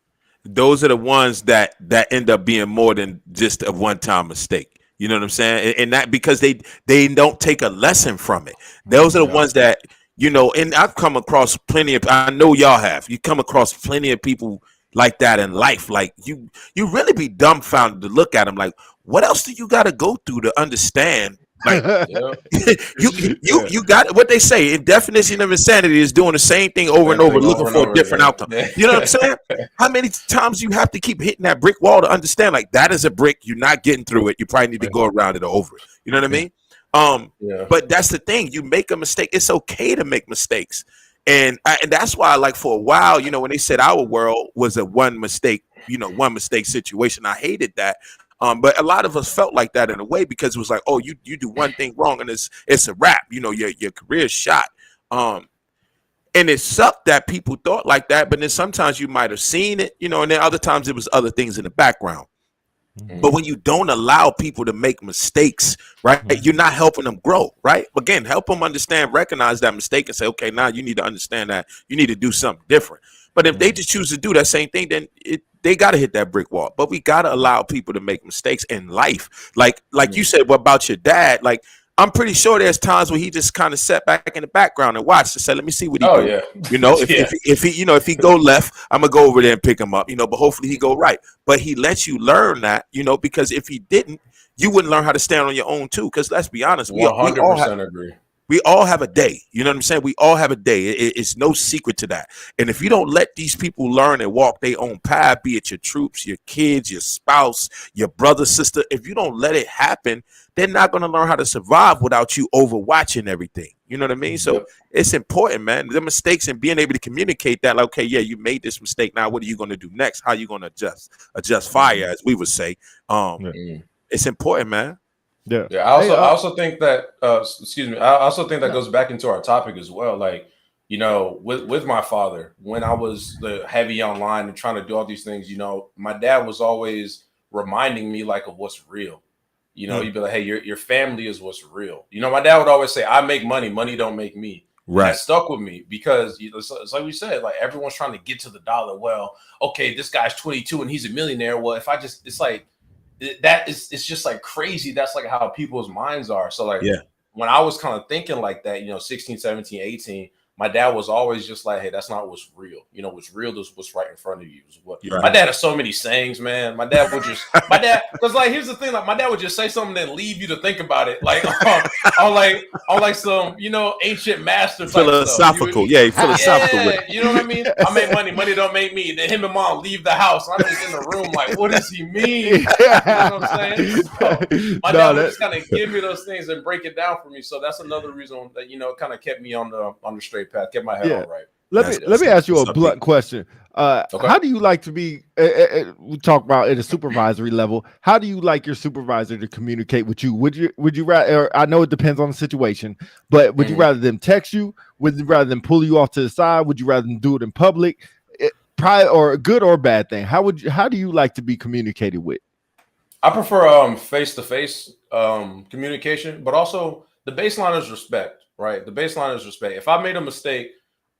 Those are the ones that end up being more than just a one-time mistake. You know what I'm saying? And that because they don't take a lesson from it. Those are the ones that, and I've come across plenty of, I know y'all have, you come across plenty of people like that in life. Like you really be dumbfounded to look at them. Like, what else do you got to go through to understand? Like you got what they say in definition of insanity is doing the same thing over and over, looking for a different outcome. You know what I'm saying? How many times you have to keep hitting that brick wall to understand like that is a brick, you're not getting through it, you probably need to go around it or over it. You know what I mean? But that's the thing, you make a mistake, it's okay to make mistakes. And that's why, like, for a while, when they said our world was a one mistake situation, I hated that. But a lot of us felt like that in a way because it was like, oh, you do one thing wrong and it's a wrap. Your career's shot. And it sucked that people thought like that. But then sometimes you might have seen it, and then other times it was other things in the background. Mm-hmm. But when you don't allow people to make mistakes, right, you're not helping them grow, right? Again, help them understand, recognize that mistake and say, okay, now you need to understand that you need to do something different. But if they just choose to do that same thing, then they got to hit that brick wall. But we got to allow people to make mistakes in life. Like you said, what about your dad? Like, I'm pretty sure there's times where he just kind of sat back in the background and watched and said, let me see what he Oh do. yeah. You know, if he go left, I'm gonna go over there and pick him up, you know, but hopefully he go right. But he lets you learn that, you know, because if he didn't, you wouldn't learn how to stand on your own too. Because let's be honest, 100% agree. We all have a day. You know what I'm saying? We all have a day. It's no secret to that. And if you don't let these people learn and walk their own path, be it your troops, your kids, your spouse, your brother, sister, if you don't let it happen, they're not going to learn how to survive without you overwatching everything. You know what I mean? So it's important, man. The mistakes and being able to communicate that, like, okay, yeah, you made this mistake. Now, what are you going to do next? How are you going to adjust fire, as we would say? It's important, man. Yeah. I also think that excuse me. I also think that goes back into our topic as well. Like, you know, with my father, when I was the heavy online and trying to do all these things, you know, my dad was always reminding me like of what's real. You know, he'd be like, hey, your family is what's real. You know, my dad would always say, I make money, money don't make me. Right. And that stuck with me because, you know, it's like we said, like everyone's trying to get to the dollar. Well, okay, this guy's 22 and he's a millionaire. Well, if I just, it's like, it's just like crazy. That's like how people's minds are. So like when I was kind of thinking like that, you know, 16, 17, 18, my dad was always just like, hey, that's not what's real. You know, what's real is what's right in front of you. My dad has so many sayings, man. My dad would just, because like, here's the thing, like my dad would just say something and leave you to think about it. Like, on like some, you know, ancient master type philosophical. Stuff. Philosophical. Yeah, you know what I mean? I make money, money don't make me. Then him and mom leave the house. And I'm just in the room like, what does he mean? You know what I'm saying? So my dad would just kind of give me those things and break it down for me. So that's another reason that, you know, it kind of kept me on the straight path, kept my head on right. Let me ask you a blunt question. How do you like to be? We talk about at a supervisory level. How do you like your supervisor to communicate with you? Would you rather? I know it depends on the situation, but would you rather them text you? Would you rather them pull you off to the side? Would you rather them do it in public? Private or a good or bad thing? How do you like to be communicated with? I prefer face-to-face communication, but also the baseline is respect. Right, the baseline is respect. If I made a mistake,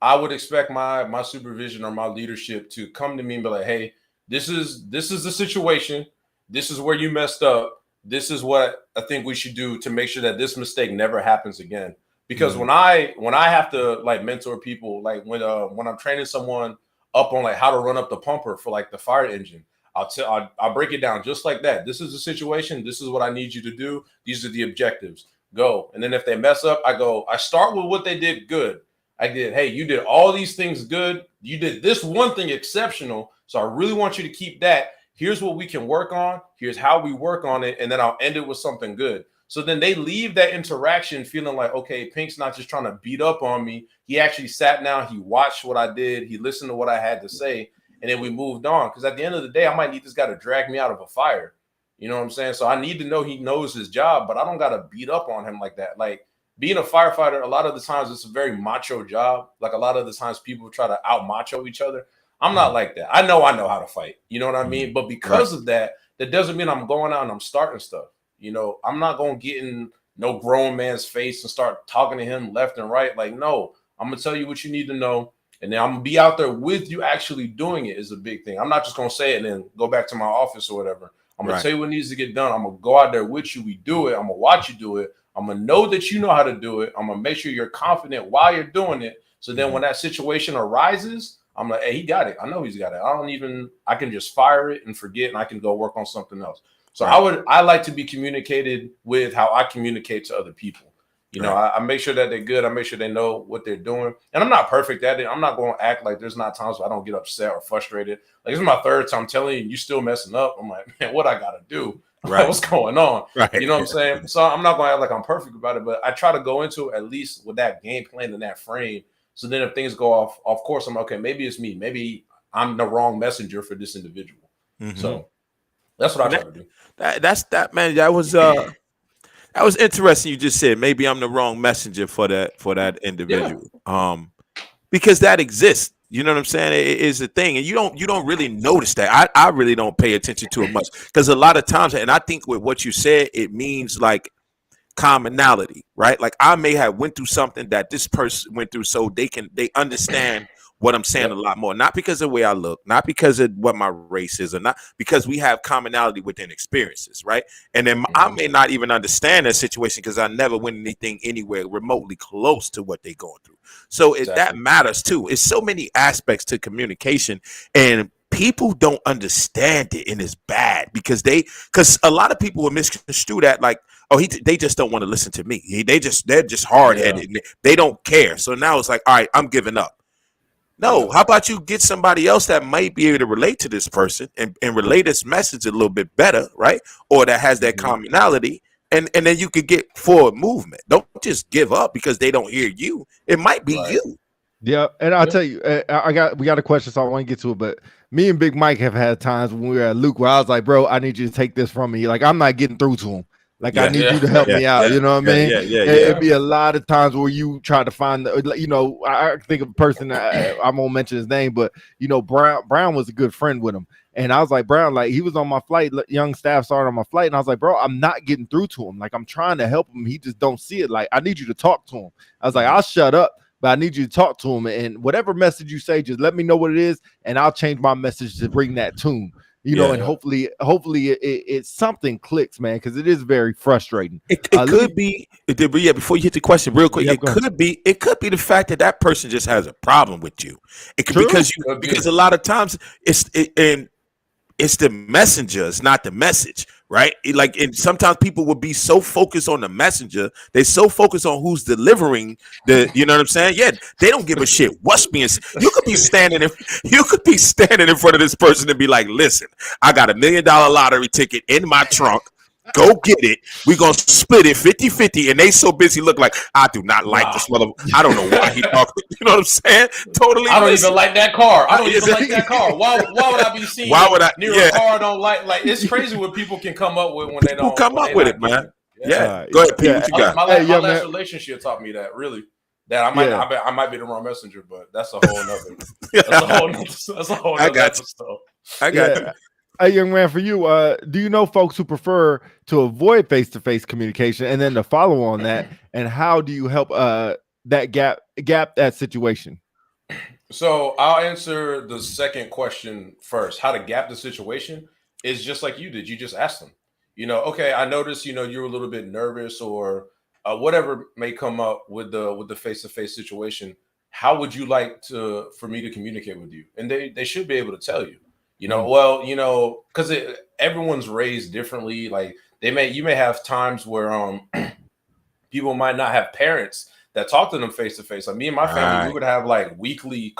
I would expect my supervision or my leadership to come to me and be like, "Hey, this is the situation. This is where you messed up. This is what I think we should do to make sure that this mistake never happens again." Because when I have to like mentor people, like when I'm training someone up on like how to run up the pumper for like the fire engine, I'll break it down just like that. This is the situation. This is what I need you to do. These are the objectives. Go. And then if they mess up, I start with what they did good. Hey, you did all these things good. You did this one thing exceptional. So I really want you to keep that. Here's what we can work on. Here's how we work on it. And then I'll end it with something good. So then they leave that interaction feeling like, okay, Pink's not just trying to beat up on me. He actually sat down. He watched what I did. He listened to what I had to say. And then we moved on. Because at the end of the day, I might need this guy to drag me out of a fire. You know what I'm saying? So I need to know he knows his job, but I don't got to beat up on him like that. Like being a firefighter, a lot of the times it's a very macho job. Like a lot of the times people try to out macho each other. I'm not like that. I know how to fight. You know what I mean? But because of that doesn't mean I'm going out and I'm starting stuff. You know, I'm not going to get in no grown man's face and start talking to him left and right. Like, no, I'm going to tell you what you need to know. And then I'm going to be out there with you actually doing it is a big thing. I'm not just going to say it and then go back to my office or whatever. I'm going to tell you what needs to get done. I'm going to go out there with you. We do it. I'm going to watch you do it. I'm going to know that you know how to do it. I'm going to make sure you're confident while you're doing it. So then when that situation arises, I'm like, hey, he got it. I know he's got it. I can just fire it and forget and I can go work on something else. So I like to be communicated with how I communicate to other people. You know, I make sure that they're good. I make sure they know what they're doing. And I'm not perfect at it. I'm not going to act like there's not times where I don't get upset or frustrated. Like, this is my third time telling you still messing up. I'm like, man, what I got to do? Right. What's going on? Right. You know what I'm saying? So I'm not going to act like I'm perfect about it, but I try to go into it at least with that game plan and that frame. So then if things go off course, I'm okay, maybe it's me. Maybe I'm the wrong messenger for this individual. So that's what I try to do. Man. That was interesting. You just said maybe I'm the wrong messenger for that individual. Because that exists. You know what I'm saying? It is a thing, and you don't really notice that. I really don't pay attention to it much because a lot of times, and I think with what you said, it means like commonality, right? Like I may have went through something that this person went through, so they understand what I'm saying a lot more, not because of the way I look, not because of what my race is, or not because we have commonality within experiences, right? And then I may not even understand that situation because I never went anything anywhere remotely close to what they're going through. So that matters too. It's so many aspects to communication, and people don't understand it, and it's bad because a lot of people will misconstrue that like, oh, they just don't want to listen to me. They're just hard-headed. They don't care. So now it's like, all right, I'm giving up. No, how about you get somebody else that might be able to relate to this person and relay this message a little bit better, right? Or that has that commonality, and then you could get forward movement. Don't just give up because they don't hear you. It might be you. Yeah, and I'll tell you, we got a question, so I want to get to it. But me and Big Mike have had times when we were at Luke where I was like, bro, I need you to take this from me. Like, I'm not getting through to him. Like, I need you to help me out. You know what I mean? It'd be a lot of times where you try to find, I think of a person, I won't mention his name, but, Brown was a good friend with him. And I was like, Brown, like, he was on my flight, young staff started on my flight. And I was like, bro, I'm not getting through to him. Like, I'm trying to help him. He just don't see it. Like, I need you to talk to him. I was like, I'll shut up, but I need you to talk to him. And whatever message you say, just let me know what it is. And I'll change my message to bring that to him. And hopefully it something clicks, man, because it is very frustrating. It could be, before you hit the question real quick, it could be the fact that person just has a problem with you. It could because a lot of times it's the messenger, it's not the message, right? And sometimes people will be so focused on the messenger, they're so focused on who's delivering you know what I'm saying? Yeah, they don't give a shit what's being said. You could be standing in front of this person and be like, listen, I got $1 million lottery ticket in my trunk. Go get it. We're going to split it 50-50. And they so busy look like, I do not like this mother. I don't know why he talking. You know what I'm saying? Totally. I don't even like that car. I don't even like that car. Why would I be seen near a car I don't like? Like, it's crazy what people can come up with when they don't. Come up with it, man. Yeah. Go ahead, Pete. What you got? My last relationship taught me that, really. That I might be the wrong messenger, but that's a whole nother. That's a whole nother episode. I got you. Hey, young man, for you, do you know folks who prefer to avoid face-to-face communication, and then to follow on that, and how do you help that gap that situation? So I'll answer the second question first. How to gap the situation is just like you did. You just asked them. Okay, I noticed. You're a little bit nervous, or whatever may come up with the face-to-face situation. How would you like for me to communicate with you? And they should be able to tell you. Because everyone's raised differently. Like you may have times where people might not have parents that talk to them face to face. Like me and my family, we would have like weekly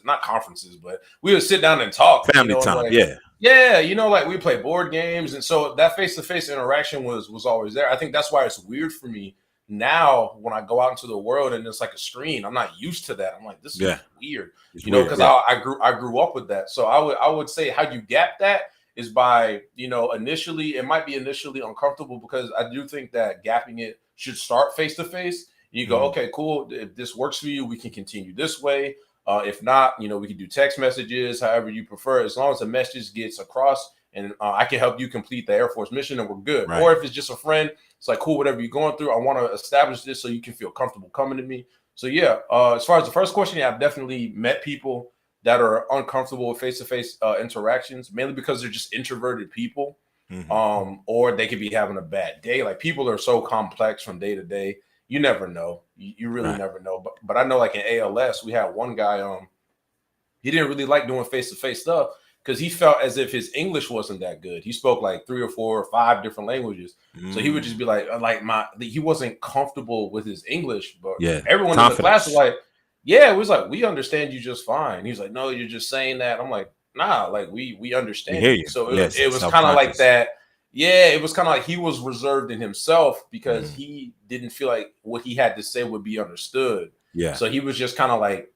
not conferences, but we would sit down and talk. Family time, like we play board games, and so that face to face interaction was always there. I think that's why it's weird for me now when I go out into the world and it's like a screen. I'm not used to that. I'm like, this is weird, because I grew up with that. So I would say how you gap that is by, initially, it might be initially uncomfortable, because I do think that gapping it should start face to face. You go, okay, cool. If this works for you, we can continue this way. If not, we can do text messages, however you prefer, as long as the message gets across, and I can help you complete the Air Force mission, and we're good. Right. Or if it's just a friend, it's like, cool, whatever you're going through, I want to establish this so you can feel comfortable coming to me. So as far as the first question, I've definitely met people that are uncomfortable with face-to-face interactions, mainly because they're just introverted people, or they could be having a bad day. Like, people are so complex from day to day. You never know. You really never know. But I know, like in ALS, we had one guy, he didn't really like doing face-to-face stuff because he felt as if his English wasn't that good. He spoke like 3 or 4 or 5 different languages. So he would just be like he wasn't comfortable with his English, but everyone in the class was like, it was like, we understand you just fine. He's like, no, you're just saying that. I'm like, nah, like we understand you. So it was kind of like that. Yeah, it was kind of like he was reserved in himself because he didn't feel like what he had to say would be understood. Yeah. So he was just kind of like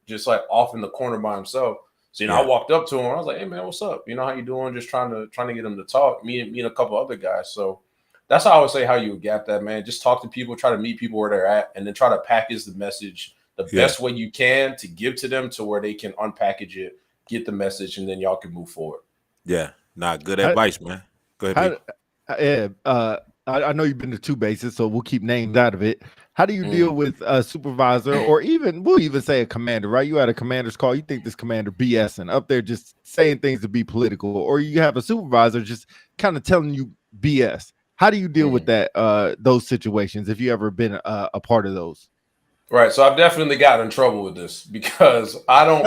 off in the corner by himself. So I walked up to him. I was like, "Hey man, what's up? How you doing?" Just trying to get him to talk. Me and a couple other guys. So that's how I would say how you would gap that, man. Just talk to people, try to meet people where they're at, and then try to package the message the best way you can to give to them, to where they can unpackage it, get the message, and then y'all can move forward. Yeah, good advice, man. Go ahead. I know you've been to 2 bases, so we'll keep names out of it. How do you deal with a supervisor, or we'll even say a commander, right? You had a commander's call. You think this commander BSing up there, just saying things to be political, or you have a supervisor just kind of telling you BS. How do you deal with that? Those situations, if you ever been a part of those? Right. So I've definitely gotten in trouble with this because I don't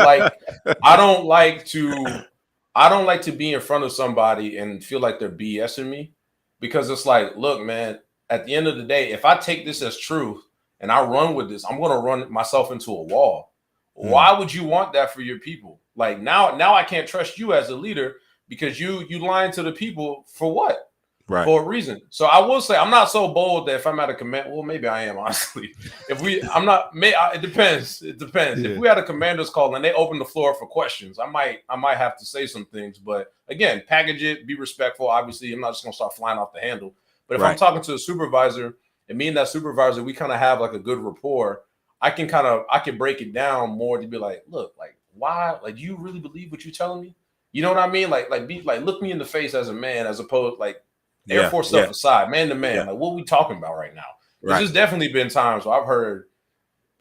like to be in front of somebody and feel like they're BSing me, because it's like, look, man, at the end of the day, if I take this as truth and I run with this, I'm going to run myself into a wall. Why would you want that for your people? Like now I can't trust you as a leader because you lying to the people for what? Right. For a reason. So I will say I'm not so bold that if I'm at a command, well, maybe I am, honestly. It depends. It depends. Yeah. If we had a commander's call and they open the floor for questions, I might have to say some things. But again, package it, be respectful. Obviously, I'm not just gonna start flying off the handle. But if I'm talking to a supervisor and me and that supervisor, we kind of have like a good rapport, I can break it down more to be like, look, like why? Like, do you really believe what you're telling me? You know what I mean? Like look me in the face as a man, as opposed like Air Force stuff aside, man to man, like what are we talking about right now? There's definitely been times where I've heard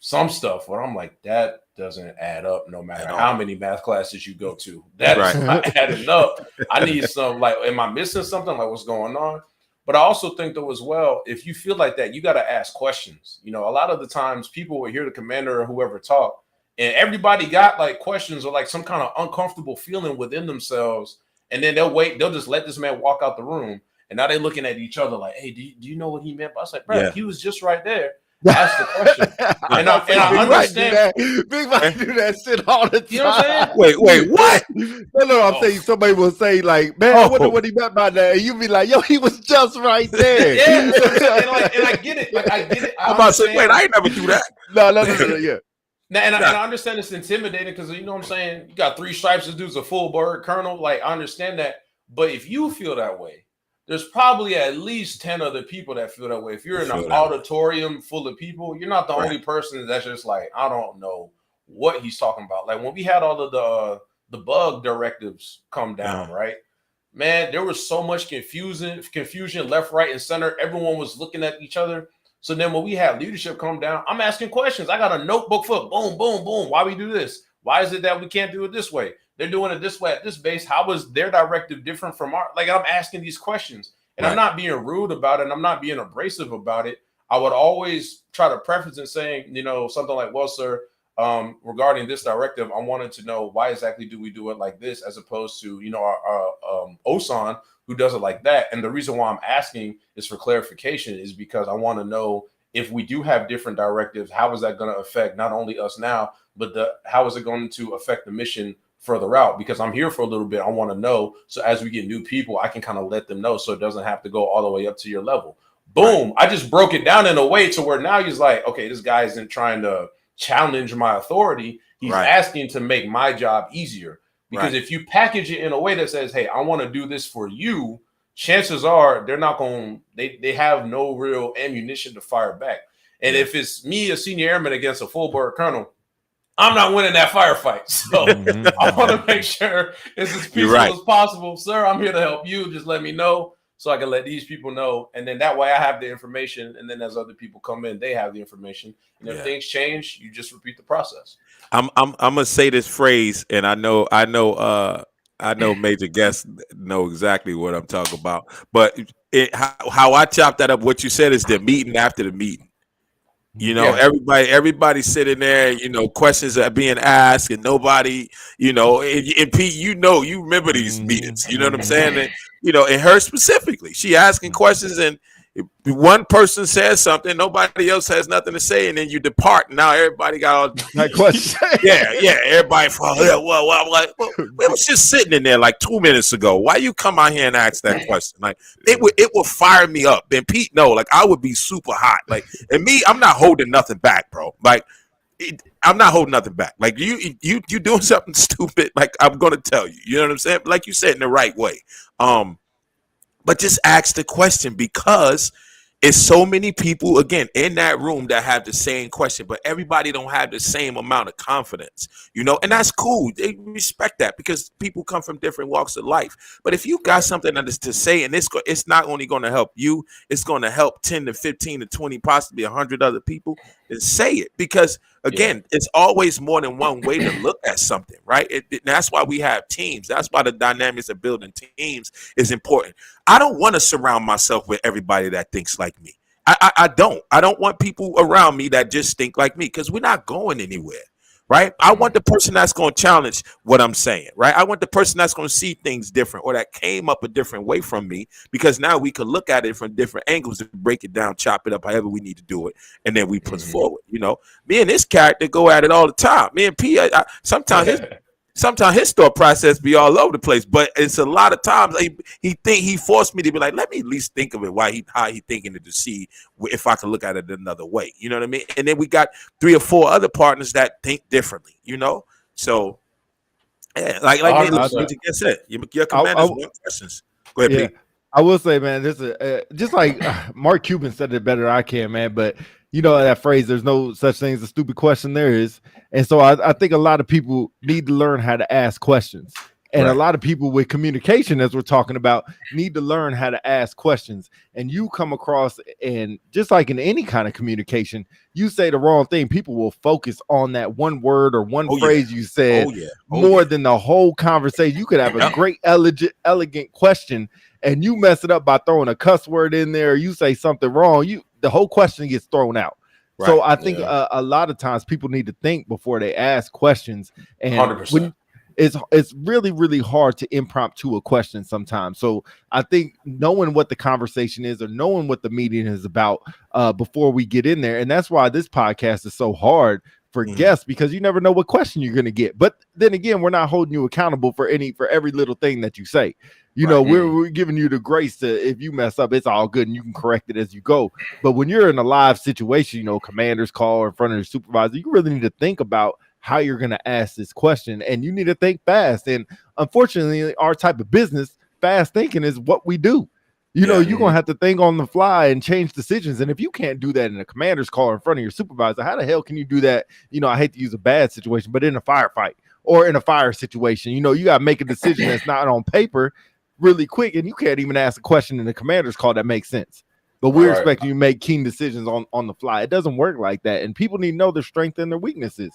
some stuff where I'm like, that doesn't add up no matter how many math classes you go to. That is not adding up. I need some, like, am I missing something? Like, what's going on? But I also think, though, as well, if you feel like that, you got to ask questions. You know, a lot of the times people will hear the commander or whoever talk, and everybody got like questions or like some kind of uncomfortable feeling within themselves. And then they'll just let this man walk out the room. And now they're looking at each other like, hey, do you know what he meant? I was like, bro, he was just right there. Ask the question. And I understand. Big Mike do that shit all the time. You know what I'm saying? Wait, what? No, I'm saying somebody will say, like, man, I wonder what he meant by that. And you be like, yo, he was just right there. And I get it. Like, I get it. I'm about to say, wait, I ain't never do that. No, yeah. Now, and I understand it's intimidating because, you know what I'm saying? You got 3 stripes, this dude's a full bird colonel. Like, I understand that. But if you feel that way, there's probably at least 10 other people that feel that way. If you're in an auditorium full of people, you're not the only person that's just like, I don't know what he's talking about. Like when we had all of the bug directives come down, right? Man, there was so much confusion left, right, and center. Everyone was looking at each other. So then when we have leadership come down, I'm asking questions. I got a notebook full, boom, boom, boom. Why we do this? Why is it that we can't do it this way? They're doing it this way at this base. How was their directive different from our? Like, I'm asking these questions, and I'm not being rude about it, and I'm not being abrasive about it. I would always try to preface in saying, you know, something like, well, sir, regarding this directive, I wanted to know why exactly do we do it like this, as opposed to, you know, our OSAN who does it like that. And the reason why I'm asking is for clarification is because I want to know if we do have different directives, how is that going to affect not only us now, but how is it going to affect the mission further out? Because I'm here for a little bit. I want to know. So as we get new people, I can kind of let them know so it doesn't have to go all the way up to your level. Boom. I just broke it down in a way to where now he's like, okay, this guy isn't trying to challenge my authority. He's asking to make my job easier. Because if you package it in a way that says, hey, I want to do this for you, chances are they're not going, they have no real ammunition to fire back. And if it's me, a senior airman, against a full bird colonel, I'm not winning that firefight. So I want to make sure it's as peaceful as possible. Sir, I'm here to help you. Just let me know so I can let these people know. And then that way I have the information. And then as other people come in, they have the information. And if things change, you just repeat the process. I'm gonna say this phrase, and I know major guests know exactly what I'm talking about. But how I chop that up, what you said is the meeting after the meeting. You know, everybody sitting there, you know, questions are being asked and nobody, you know, and Pete, you remember these meetings, you know what I'm saying? And, you know, and her specifically, she asking questions, and one person says something, nobody else has nothing to say, and then you depart. And now everybody got all that question. Everybody. Well, I'm like, we was just sitting in there like 2 minutes ago. Why you come out here and ask that question? Like it would fire me up. And Pete, no, like I would be super hot. Like, and me, I'm not holding nothing back, bro. Like I'm not holding nothing back. Like you doing something stupid. Like I'm gonna tell you. You know what I'm saying? Like you said, in the right way. But just ask the question, because it's so many people again in that room that have the same question, but everybody don't have the same amount of confidence, and that's cool. They respect that because people come from different walks of life. But if you got something that is to say, and it's not only going to help you, it's going to help 10 to 15 to 20, possibly 100 other people, then say it. Because again, it's always more than one way to look at something, right? That's why we have teams. That's why the dynamics of building teams is important. I don't want to surround myself with everybody that thinks like me. I don't want people around me that just think like me, because we're not going anywhere, right? I want the person that's going to challenge what I'm saying, right? I want the person that's going to see things different, or that came up a different way from me, because now we could look at it from different angles and break it down, chop it up however we need to do it, and then we push forward. Me and this character go at it all the time. Me and P, sometimes his thought process be all over the place, but it's a lot of times he forced me to be like, let me at least think of it how he thinking it, to see if I can look at it another way. You know what I mean? And then we got 3 or 4 other partners that think differently. So yeah, like me, just said, your commanders want questions. Go ahead, Pete. I will say, man, this is just like Mark Cuban said it better than I can, man. But that phrase, there's no such thing as a stupid question. There is. And so I think a lot of people need to learn how to ask questions. And a lot of people with communication, as we're talking about, need to learn how to ask questions. And you come across, and just like in any kind of communication, you say the wrong thing, people will focus on that one word or one phrase you said more than the whole conversation. You could have a great, elegant question, and you mess it up by throwing a cuss word in there, or you say something wrong, the whole question gets thrown out. Right. So I think a lot of times people need to think before they ask questions. And 100%. It's really, really hard to impromptu a question sometimes. So I think knowing what the conversation is, or knowing what the meeting is about before we get in there. And that's why this podcast is so hard for guests, because you never know what question you're going to get. But then again, we're not holding you accountable for every little thing that you say. We're giving you the grace to, if you mess up, it's all good and you can correct it as you go. But when you're in a live situation, commander's call in front of your supervisor, you really need to think about how you're going to ask this question, and you need to think fast. And unfortunately, our type of business, fast thinking is what we do. You're going to have to think on the fly and change decisions. And if you can't do that in a commander's call in front of your supervisor, how the hell can you do that? I hate to use a bad situation, but in a firefight or in a fire situation, you got to make a decision that's not on paper really quick. And you can't even ask a question in a commander's call that makes sense. But we're expecting you to make keen decisions on the fly. It doesn't work like that. And people need to know their strengths and their weaknesses,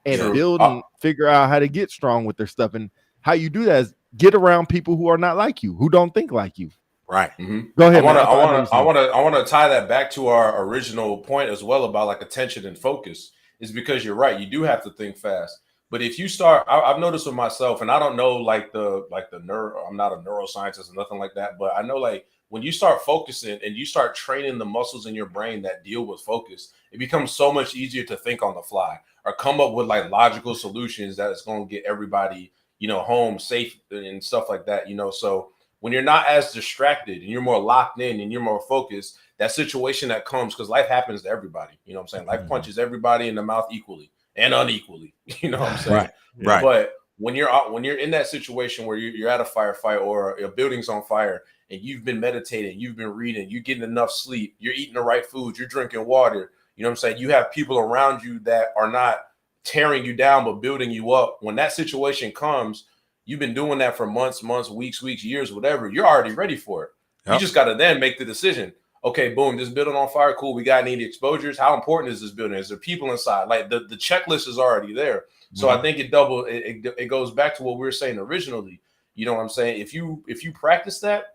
and build and figure out how to get strong with their stuff. And how you do that is get around people who are not like you, who don't think like you. Right. Go ahead. I want to tie that back to our original point as well about like attention and focus, is because you're right. You do have to think fast. But if you start, I've noticed with myself, and I don't know I'm not a neuroscientist or nothing like that, but I know like when you start focusing and you start training the muscles in your brain that deal with focus, it becomes so much easier to think on the fly or come up with like logical solutions that is going to get everybody, home safe and stuff like that, So when you're not as distracted and you're more locked in and you're more focused, that situation that comes, because life happens to everybody, you know what I'm saying? Life punches everybody in the mouth equally and unequally, you know what I'm saying? Right. But when you're in that situation where you're at a firefight or a building's on fire and you've been meditating, you've been reading, you're getting enough sleep, you're eating the right food, you're drinking water, you know what I'm saying? You have people around you that are not tearing you down, but building you up. When that situation comes, you've been doing that for months, weeks, years, whatever. You're already ready for it. Yep. You just got to then make the decision. Okay, boom, this building on fire. Cool. We got any exposures? How important is this building? Is there people inside? Like the checklist is already there. So I think it goes back to what we were saying originally. You know what I'm saying? If you practice that,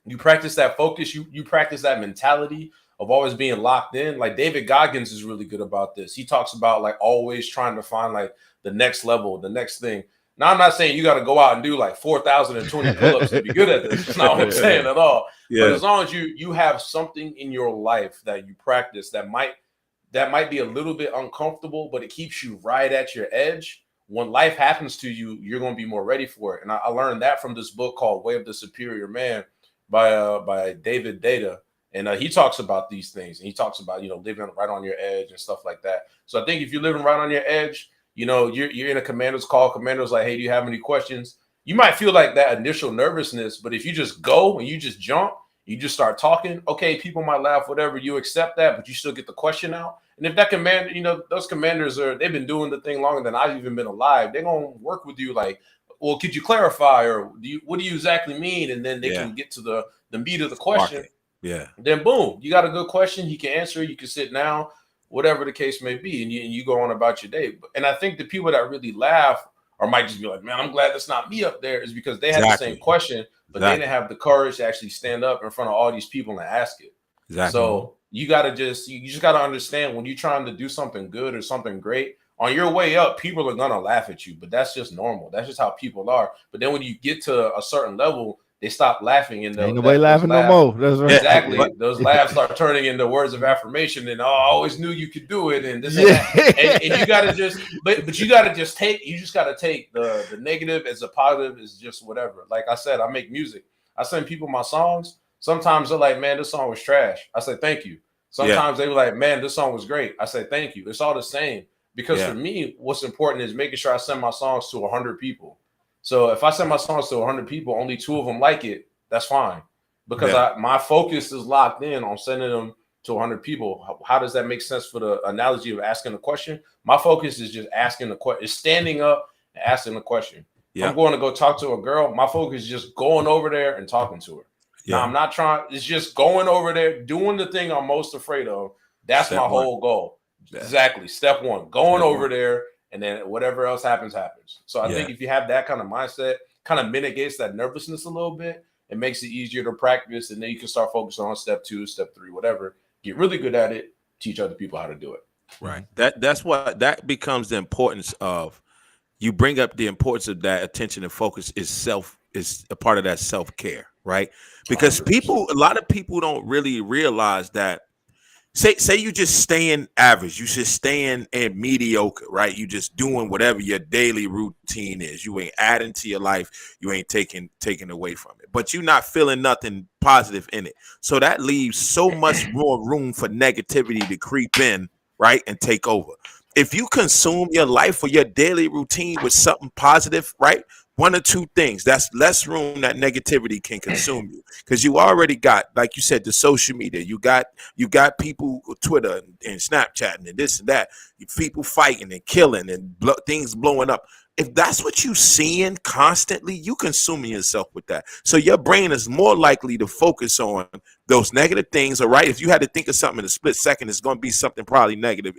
you practice that focus, you practice that mentality of always being locked in. Like David Goggins is really good about this. He talks about like always trying to find like the next level, the next thing. Now, I'm not saying you got to go out and do like 4,020 pull-ups to be good at this. That's not what I'm saying at all. Yeah. But as long as you have something in your life that you practice that might be a little bit uncomfortable, but it keeps you right at your edge. When life happens to you, you're going to be more ready for it. And I learned that from this book called Way of the Superior Man by David Data. And he talks about these things. And he talks about, living right on your edge and stuff like that. So I think if you're living right on your edge, you're in a commander's call. Commander's like, hey, do you have any questions? You might feel like that initial nervousness, but if you just go and you just jump You just start talking. Okay, people might laugh, whatever. You accept that, but you still get the question out. And if that commander, those commanders they've been doing the thing longer than I've even been alive. They're gonna work with you like, well, could you clarify, or what do you exactly mean? And then they can get to the meat of the question. Yeah. Then boom, you got a good question. He can answer it. You can sit down, whatever the case may be, and you go on about your day. And I think the people that really laugh or might just be like, man, I'm glad that's not me up there, is because they had the same question, but they didn't have the courage to actually stand up in front of all these people and ask it. So you got to you just got to understand, when you're trying to do something good or something great, on your way up, people are going to laugh at you, but that's just normal. That's just how people are. But then when you get to a certain level, they stop laughing, and ain't nobody laughing no more. That's right. Exactly. Those laughs start turning into words of affirmation, and I always knew you could do it, and this and that. And you gotta just, but you gotta just take the negative as a positive, is just whatever. Like I said, I make music. I send people my songs. Sometimes they're like, man, this song was trash. I say thank you. Sometimes they were like, man, this song was great. I say thank you. It's all the same, because for me, what's important is making sure I send my songs to 100 people. So if I send my songs to 100 people, only 2 of them like it, that's fine. Because my focus is locked in on sending them to 100 people. How does that make sense for the analogy of asking a question? My focus is just asking the question, is standing up and asking the question. I'm going to go talk to a girl. My focus is just going over there and talking to her. Now, I'm not trying, it's just going over there, doing the thing I'm most afraid of. That's my whole goal. Exactly. Step 1, going over there. And then whatever else happens. So I think if you have that kind of mindset, kind of mitigates that nervousness a little bit. It makes it easier to practice. And then you can start focusing on step 2, step 3, whatever. Get really good at it. Teach other people how to do it. Right. That's what that becomes the importance of. You bring up the importance of that attention and focus is a part of that self-care, right? Because 100%. a lot of people don't really realize that. Say you just staying average, you just staying in mediocre, right? You just doing whatever your daily routine is. You ain't adding to your life, you ain't taking away from it, but you're not feeling nothing positive in it. So that leaves so much more room for negativity to creep in, right, and take over. If you consume your life or your daily routine with something positive, right, 1 or 2 things, that's less room that negativity can consume you, because you already got, like you said, the social media. You got people, Twitter and Snapchat and this and that. People fighting and killing and things blowing up. If that's what you seeing constantly, you consuming yourself with that. So your brain is more likely to focus on those negative things. All right. If you had to think of something in a split second, it's going to be something probably negative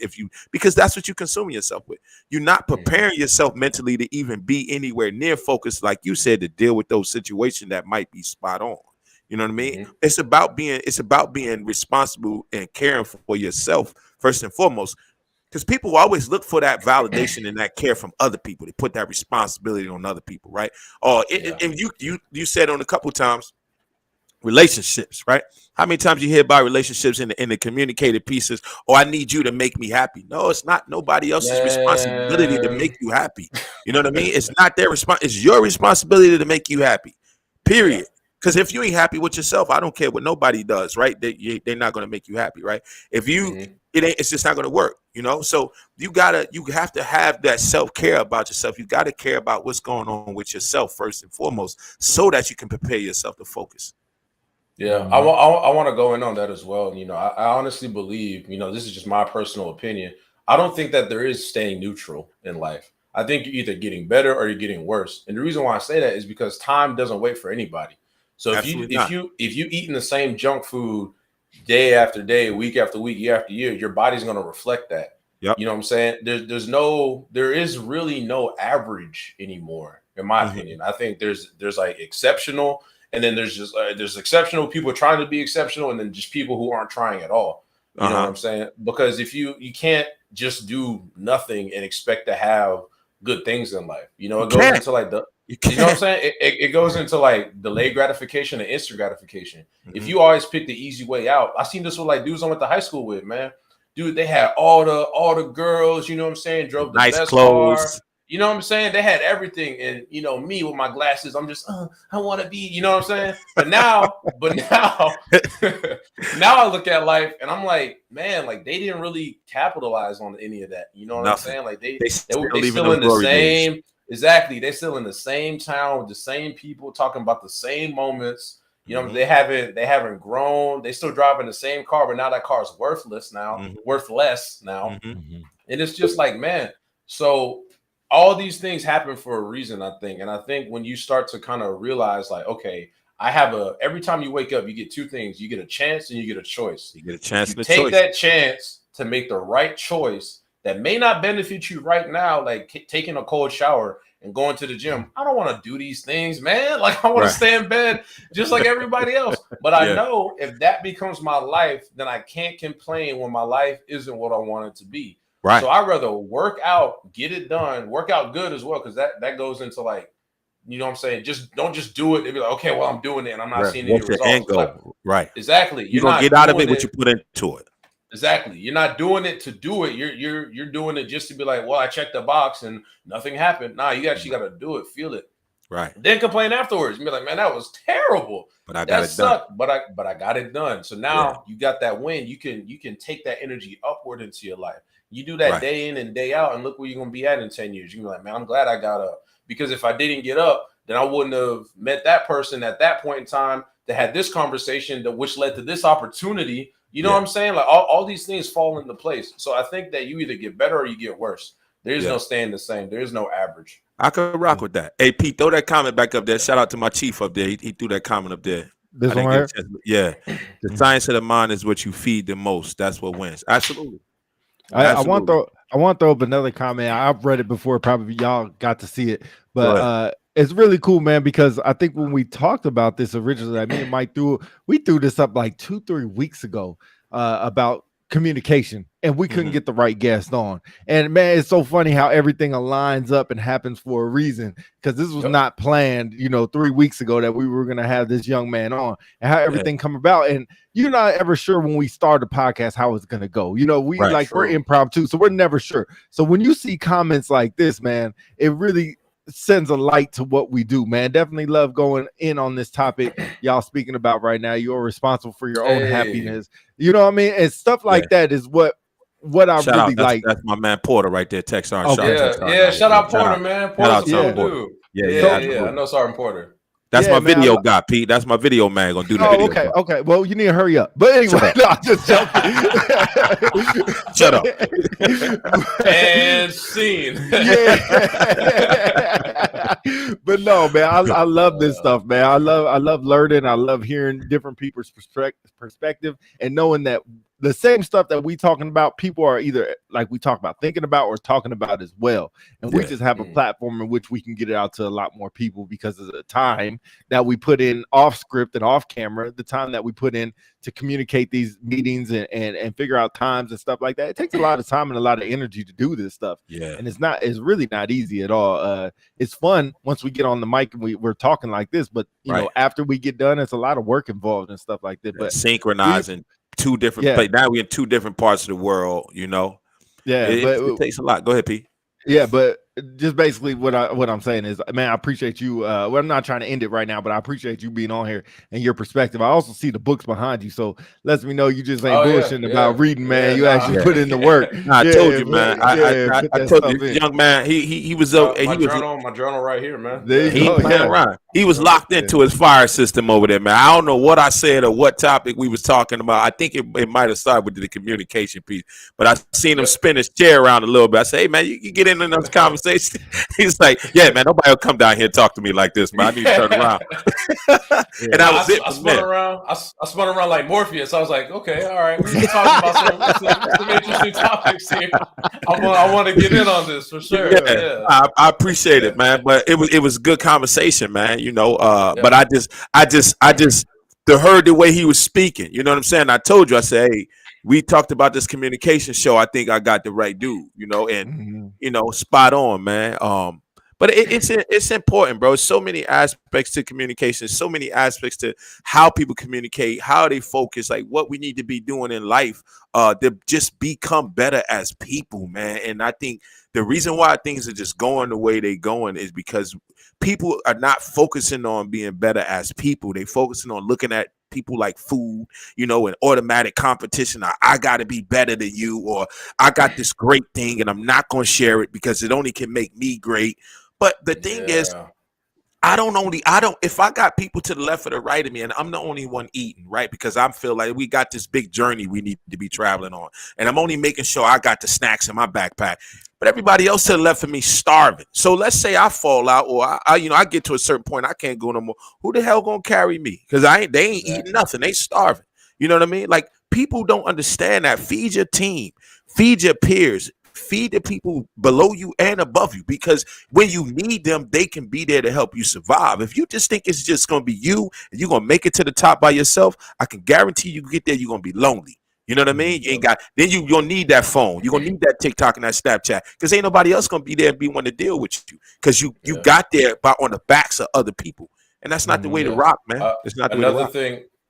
because that's what you consuming yourself with. You're not preparing yourself mentally to even be anywhere near focused, like you said, to deal with those situations that might be spot on. You know what I mean? It's about being responsible and caring for yourself first and foremost. Because people always look for that validation and that care from other people. They put that responsibility on other people, right? And you said on a couple times, relationships, right? How many times you hear about relationships in the communicated pieces? Oh, I need you to make me happy. No, it's not nobody else's responsibility to make you happy. You know what I mean? It's not their response. It's your responsibility to make you happy. Period. Because if you ain't happy with yourself, I don't care what nobody does, right? They're not going to make you happy, right? If you it's just not going to work, So you have to have that self-care about yourself. You got to care about what's going on with yourself first and foremost, so that you can prepare yourself to focus. Yeah, I want to go in on that as well. I honestly believe, this is just my personal opinion. I don't think that there is staying neutral in life. I think you're either getting better or you're getting worse. And the reason why I say that is because time doesn't wait for anybody. So if you eating the same junk food day after day, week after week, year after year, your body's going to reflect that. Yep. You know what I'm saying? There is really no average anymore, in my opinion. I think there's like exceptional, and then there's exceptional people trying to be exceptional, and then just people who aren't trying at all. You know what I'm saying? Because if you can't just do nothing and expect to have good things in life. It goes into like you know what I'm saying? It goes into like delayed gratification and instant gratification. If you always pick the easy way out, I seen this with like dudes I went to high school with, man. Dude, they had all the girls, you know what I'm saying? Drove the nice best clothes. car. You know what I'm saying? They had everything. And me with my glasses, I'm just I want to be, you know what I'm saying? But now now I look at life and I'm like, man, like they didn't really capitalize on any of that. You know what I'm saying? Like they still in the same days. Exactly. They're still in the same town with the same people talking about the same moments. You know, they haven't grown. They still driving the same car, but now that car is worthless now, worthless now. And it's just like, man, so all these things happen for a reason, I think. And I think when you start to kind of realize, like, okay, every time you wake up, you get two things. You get a chance and you get a choice. You get a chance and a take choice. that chance to make the right choice that may not benefit you right now, like taking a cold shower and going to the gym. I don't want to do these things, man. Like, I want to stay in bed just like everybody else. But I know if that becomes my life, then I can't complain when my life isn't what I want it to be. Right. So I'd rather work out, get it done, work out good as well, because that goes into, like, you know what I'm saying? Don't just do it and be like, okay, well, I'm doing it and I'm not seeing any results. Like, right. Exactly. You're gonna get out of it what you put into it. Exactly. You're not doing it to do it. You're doing it just to be like, well, I checked the box and nothing happened. Nah, you actually got to do it, feel it, right? Then complain afterwards and be like, man, that was terrible. But I got it done. But I got it done. So now you got that win. You can take that energy upward into your life. You do that day in and day out, and look where you're gonna be at in 10 years. You can be like, man, I'm glad I got up, because if I didn't get up, then I wouldn't have met that person at that point in time that had this conversation, which led to this opportunity. You know what I'm saying? Like, all these things fall into place. So I think that you either get better or you get worse. There is no staying the same. There is no average. I could rock with that. Hey, Pete, throw that comment back up there. Shout out to my chief up there. He threw that comment up there. This one right? Yeah. The science of the mind is what you feed the most. That's what wins. Absolutely. I want to throw up another comment. I've read it before. Probably y'all got to see it, but it's really cool, man, because I think when we talked about this originally, me and Mike threw this up like 2-3 weeks ago about communication, and we couldn't get the right guest on. And man, it's so funny how everything aligns up and happens for a reason, because this was not planned, 3 weeks ago that we were going to have this young man on, and how everything come about. And you're not ever sure when we start a podcast how it's going to go. We're impromptu, so we're never sure. So when you see comments like this, man, it really sends a light to what we do, man. Definitely love going in on this topic y'all speaking about right now. You're responsible for your own happiness. You know what I mean? And stuff like that is what I shout really out. like. That's my man Porter right there. Text Sergeant. Shout out Porter, man. Porter's a cool dude. Yeah. I know Sergeant Porter. That's my video guy, Pete. That's my video man. Gonna do the video. Okay. Well, you need to hurry up. But anyway, I'm just joking. Shut up. And scene. But no, man, I love this stuff, man. I love learning. I love hearing different people's perspective, and knowing that the same stuff that we talking about, people are either, like we talk about, thinking about or talking about as well. And we just have a platform in which we can get it out to a lot more people because of the time that we put in off script and off camera, the time that we put in to communicate these meetings and figure out times and stuff like that. It takes a lot of time and a lot of energy to do this stuff. Yeah. And it's really not easy at all. It's fun once we get on the mic and we're talking like this, but you know, after we get done, it's a lot of work involved and stuff like that. But synchronizing two different places. Now we're in two different parts of the world, you know. Yeah, it takes a lot. Go ahead, Pete. Yeah, but just basically what I'm saying is, man, I appreciate you. Well, I'm not trying to end it right now, but I appreciate you being on here and your perspective. I also see the books behind you, so lets me know you just ain't bullshitting about reading, man. You actually put in the work. I told you, man. I told you, young man. He was my journal right here, man. He was locked into his fire system over there, man. I don't know what I said or what topic we was talking about. I think it might have started with the communication piece, but I seen him spin his chair around a little bit. I say, hey, man, you get into those conversations. He's like, yeah, man, nobody will come down here and talk to me like this, man. I need to turn around. And that was it. I spun around like Morpheus. I was like, okay, all right, we're talking about some interesting topics here. I want to get in on this for sure. Yeah. I appreciate it, man. But it was good conversation, man. You know, but I just heard the way he was speaking. You know what I'm saying? I told you, I said, hey, we talked about this communication show. I think I got the right dude, you know, and you know, spot on, man. But it's important, bro. So many aspects to communication, so many aspects to how people communicate, how they focus, like what we need to be doing in life to just become better as people, man. And I think the reason why things are just going the way they going is because people are not focusing on being better as people. They focusing on looking at people like food, you know, and automatic competition. I got to be better than you, or I got this great thing and I'm not going to share it because it only can make me great. But the thing is, if I got people to the left or the right of me and I'm the only one eating, right? Because I feel like we got this big journey we need to be traveling on. And I'm only making sure I got the snacks in my backpack. But everybody else to the left of me starving. So let's say I fall out or I get to a certain point, I can't go no more. Who the hell gonna carry me? Because they ain't eating nothing. They starving. You know what I mean? Like, people don't understand that. Feed your team, feed your peers, feed the people below you and above you, because when you need them, they can be there to help you survive. If you just think it's just going to be you and you're going to make it to the top by yourself, I can guarantee you get there, you're going to be lonely. You know what I mean? You ain't got, then you're going to need that phone. You're going to need that TikTok and that Snapchat, because ain't nobody else going to be there and be one to deal with you, because you got there on the backs of other people. And that's not the way to rock, man. It's not the way to rock.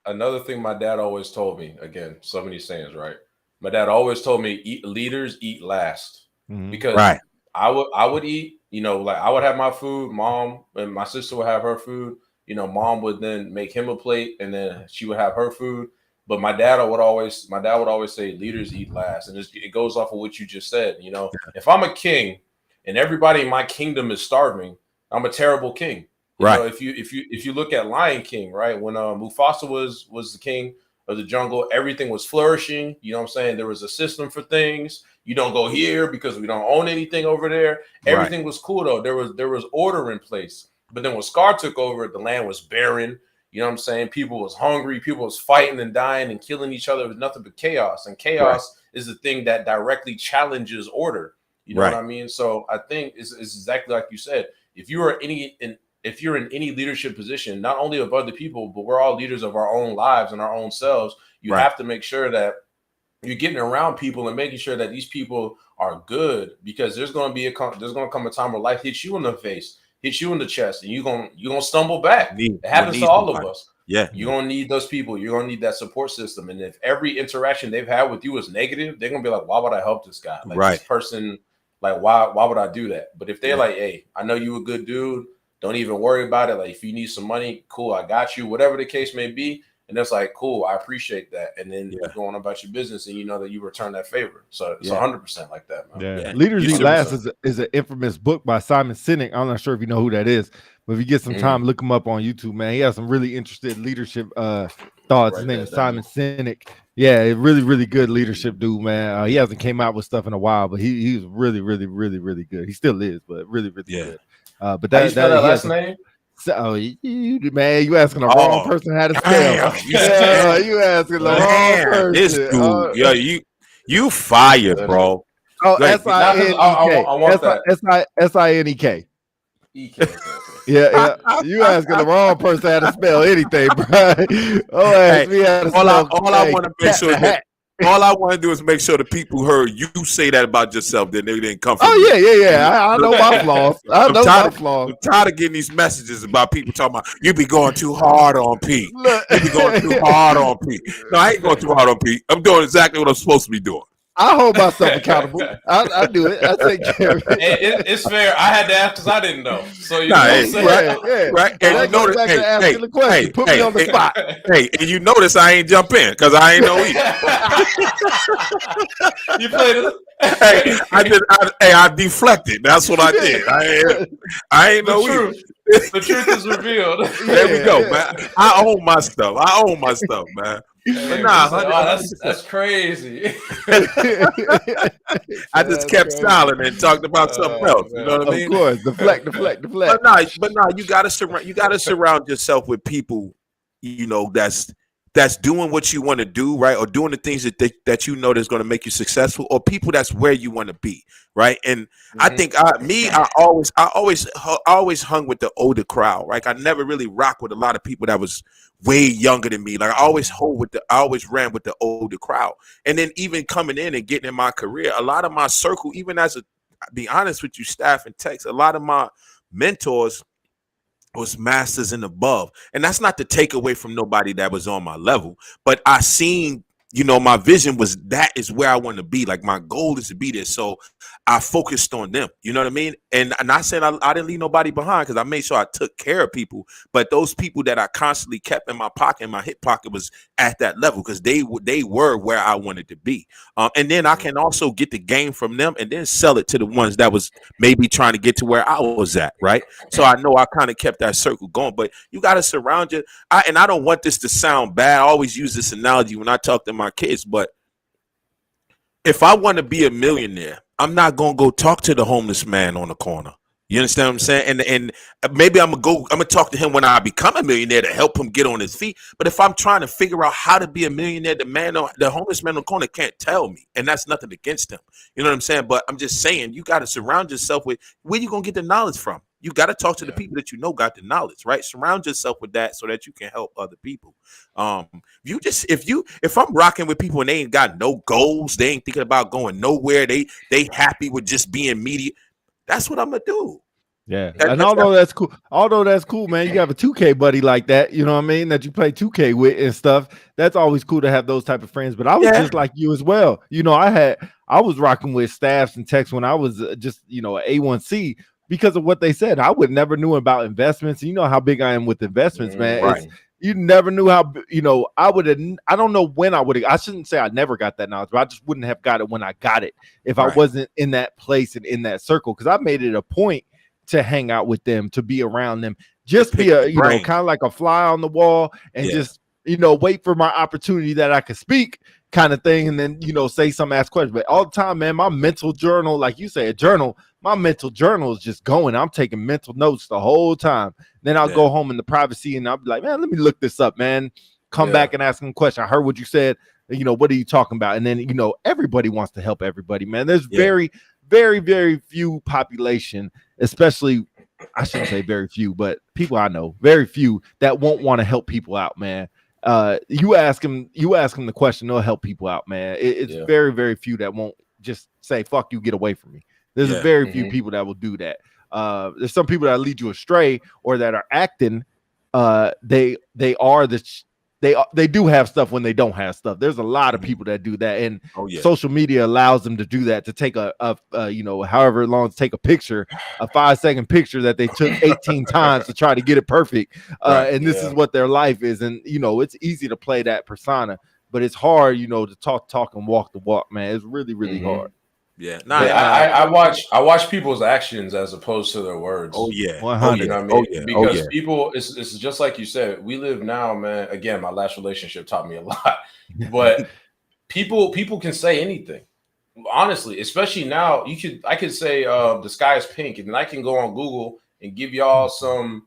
Another thing my dad always told me, again, so many sayings, right? My dad always told me, leaders eat last, because I would eat, like I would have my food, mom and my sister would have her food, mom would then make him a plate and then she would have her food. But my dad would always say, leaders eat last. And it goes off of what you just said. If I'm a king and everybody in my kingdom is starving, I'm a terrible king. If you look at Lion King, right, when Mufasa was the king of the jungle, everything was flourishing. You know what I'm saying? There was a system for things. You don't go here because we don't own anything over there. Everything was cool though. There was order in place. But then when Scar took over, the land was barren. You know what I'm saying? People was hungry. People was fighting and dying and killing each other. It was nothing but chaos. And chaos is the thing that directly challenges order. You know what I mean? So I think it's exactly like you said. If you're in any leadership position, not only of other people, but we're all leaders of our own lives and our own selves, you have to make sure that you're getting around people and making sure that these people are good, because there's going to come a time where life hits you in the face, hits you in the chest, and you're going to stumble back. It happens to all of us. Yeah. You're going to need those people. You're going to need that support system. And if every interaction they've had with you is negative, they're going to be like, why would I help this guy? Like, this person, like, why would I do that? But if they're like, hey, I know you a good dude, don't even worry about it. Like, if you need some money, cool, I got you, whatever the case may be. And that's like, cool, I appreciate that. And then you're going about your business and you know that you return that favor. So it's 100% like that, man. Yeah. Leaders Eat Last is an infamous book by Simon Sinek. I'm not sure if you know who that is, but if you get some time, look him up on YouTube, man. He has some really interesting leadership thoughts. His name is Simon Sinek. Yeah, really, really good leadership dude, man. He hasn't came out with stuff in a while, but he's really, really, really, really good. He still is, but really, really good. But that last name? So, man, you asking the wrong person how to spell. You asking the wrong person. This dude, you fired, bro. Oh, S-I-N-E-K. Yeah. You asking the wrong person how to spell anything, bro. All I want to make sure that. All I want to do is make sure the people heard you say that about yourself, then they didn't come from you. I know my flaws. I'm tired of getting these messages about people talking about you be going too hard on Pete. You be going too hard on Pete. No, I ain't going too hard on Pete. I'm doing exactly what I'm supposed to be doing. I hold myself accountable. I do it. I take care of it. It's fair. I had to ask because I didn't know. So you right. And you notice, put me on the spot. Hey, and you notice I ain't jump in because I ain't know either. You played it. I deflected. That's what I did. I ain't know either. The truth is revealed. There we go, man. I own my stuff, man. But that's crazy. I just kept silent and talked about something else. You know what I mean? Of course, deflect. But you gotta surround yourself with people, that's doing what you want to do, right? Or doing the things that you know that's going to make you successful, or people that's where you want to be, right? And I think I always hung with the older crowd, right? I never really rocked with a lot of people that was way younger than me. Like I always ran with the older crowd. And then even coming in and getting in my career, a lot of my circle, even be honest with you, staff and techs, a lot of my mentors was masters and above. And that's not to take away from nobody that was on my level, but I seen you know, my vision was that is where I want to be. Like my goal is to be there. So I focused on them. You know what I mean? And I said I didn't leave nobody behind because I made sure I took care of people. But those people that I constantly kept in my pocket, in my hip pocket, was at that level because they were where I wanted to be. And then I can also get the game from them and then sell it to the ones that was maybe trying to get to where I was at. Right. So I know I kind of kept that circle going. But you got to surround you. And I don't want this to sound bad. I always use this analogy when I talk to my kids, but if I want to be a millionaire, I'm not gonna go talk to the homeless man on the corner. You understand what I'm saying? And maybe I'm gonna talk to him when I become a millionaire to help him get on his feet. But if I'm trying to figure out how to be a millionaire, the homeless man on the corner can't tell me, and that's nothing against him. You know what I'm saying? But I'm just saying you got to surround yourself with where you gonna get the knowledge from. You got to talk to the people that you know got the knowledge, right? Surround yourself with that so that you can help other people. If I'm rocking with people and they ain't got no goals, they ain't thinking about going nowhere, they happy with just being media, that's what I'm gonna do. Yeah, and although that's cool, man, you have a 2K buddy like that, you know what I mean, that you play 2K with and stuff. That's always cool to have those type of friends. But I was just like you as well. You know, I was rocking with staffs and techs when I was just, you know, A1C. Because of what they said. I would never knew about investments. You know how big I am with investments, man. Right. You never knew how, you know, I don't know when I shouldn't say I never got that knowledge, but I just wouldn't have got it when I got it if I wasn't in that place and in that circle. Because I made it a point to hang out with them, to be around them, just be a, you know, kind of like a fly on the wall and just, you know, wait for my opportunity that I could speak kind of thing. And then, you know, say some, ask questions. But all the time, man, my mental journal, like you say, a journal, my mental journal is just going. I'm taking mental notes the whole time. Then I'll go home in the privacy and I'll be like, man, let me look this up, man. Come back and ask them a question. I heard what you said. You know, what are you talking about? And then, you know, everybody wants to help everybody, man. There's very, very, very few population, especially, I shouldn't say very few, but people I know, very few that won't want to help people out, man. You ask them the question, they'll help people out, man. It's very, very few that won't just say, fuck you, get away from me. There's very few people that will do that. There's some people that lead you astray or that are acting. They do have stuff when they don't have stuff. There's a lot of people that do that, and social media allows them to do that. To take a you know, however long to take a picture, a 5-second picture that they took 18 times to try to get it perfect. And this is what their life is, and you know, it's easy to play that persona, but it's hard, you know, to talk and walk the walk, man. It's really, really hard. Yeah, I watch people's actions as opposed to their words. Oh yeah, 100. You know what I mean? Because people, it's just like you said. We live now, man. Again, my last relationship taught me a lot. But people can say anything. Honestly, especially now, I could say the sky is pink, and then I can go on Google and give y'all some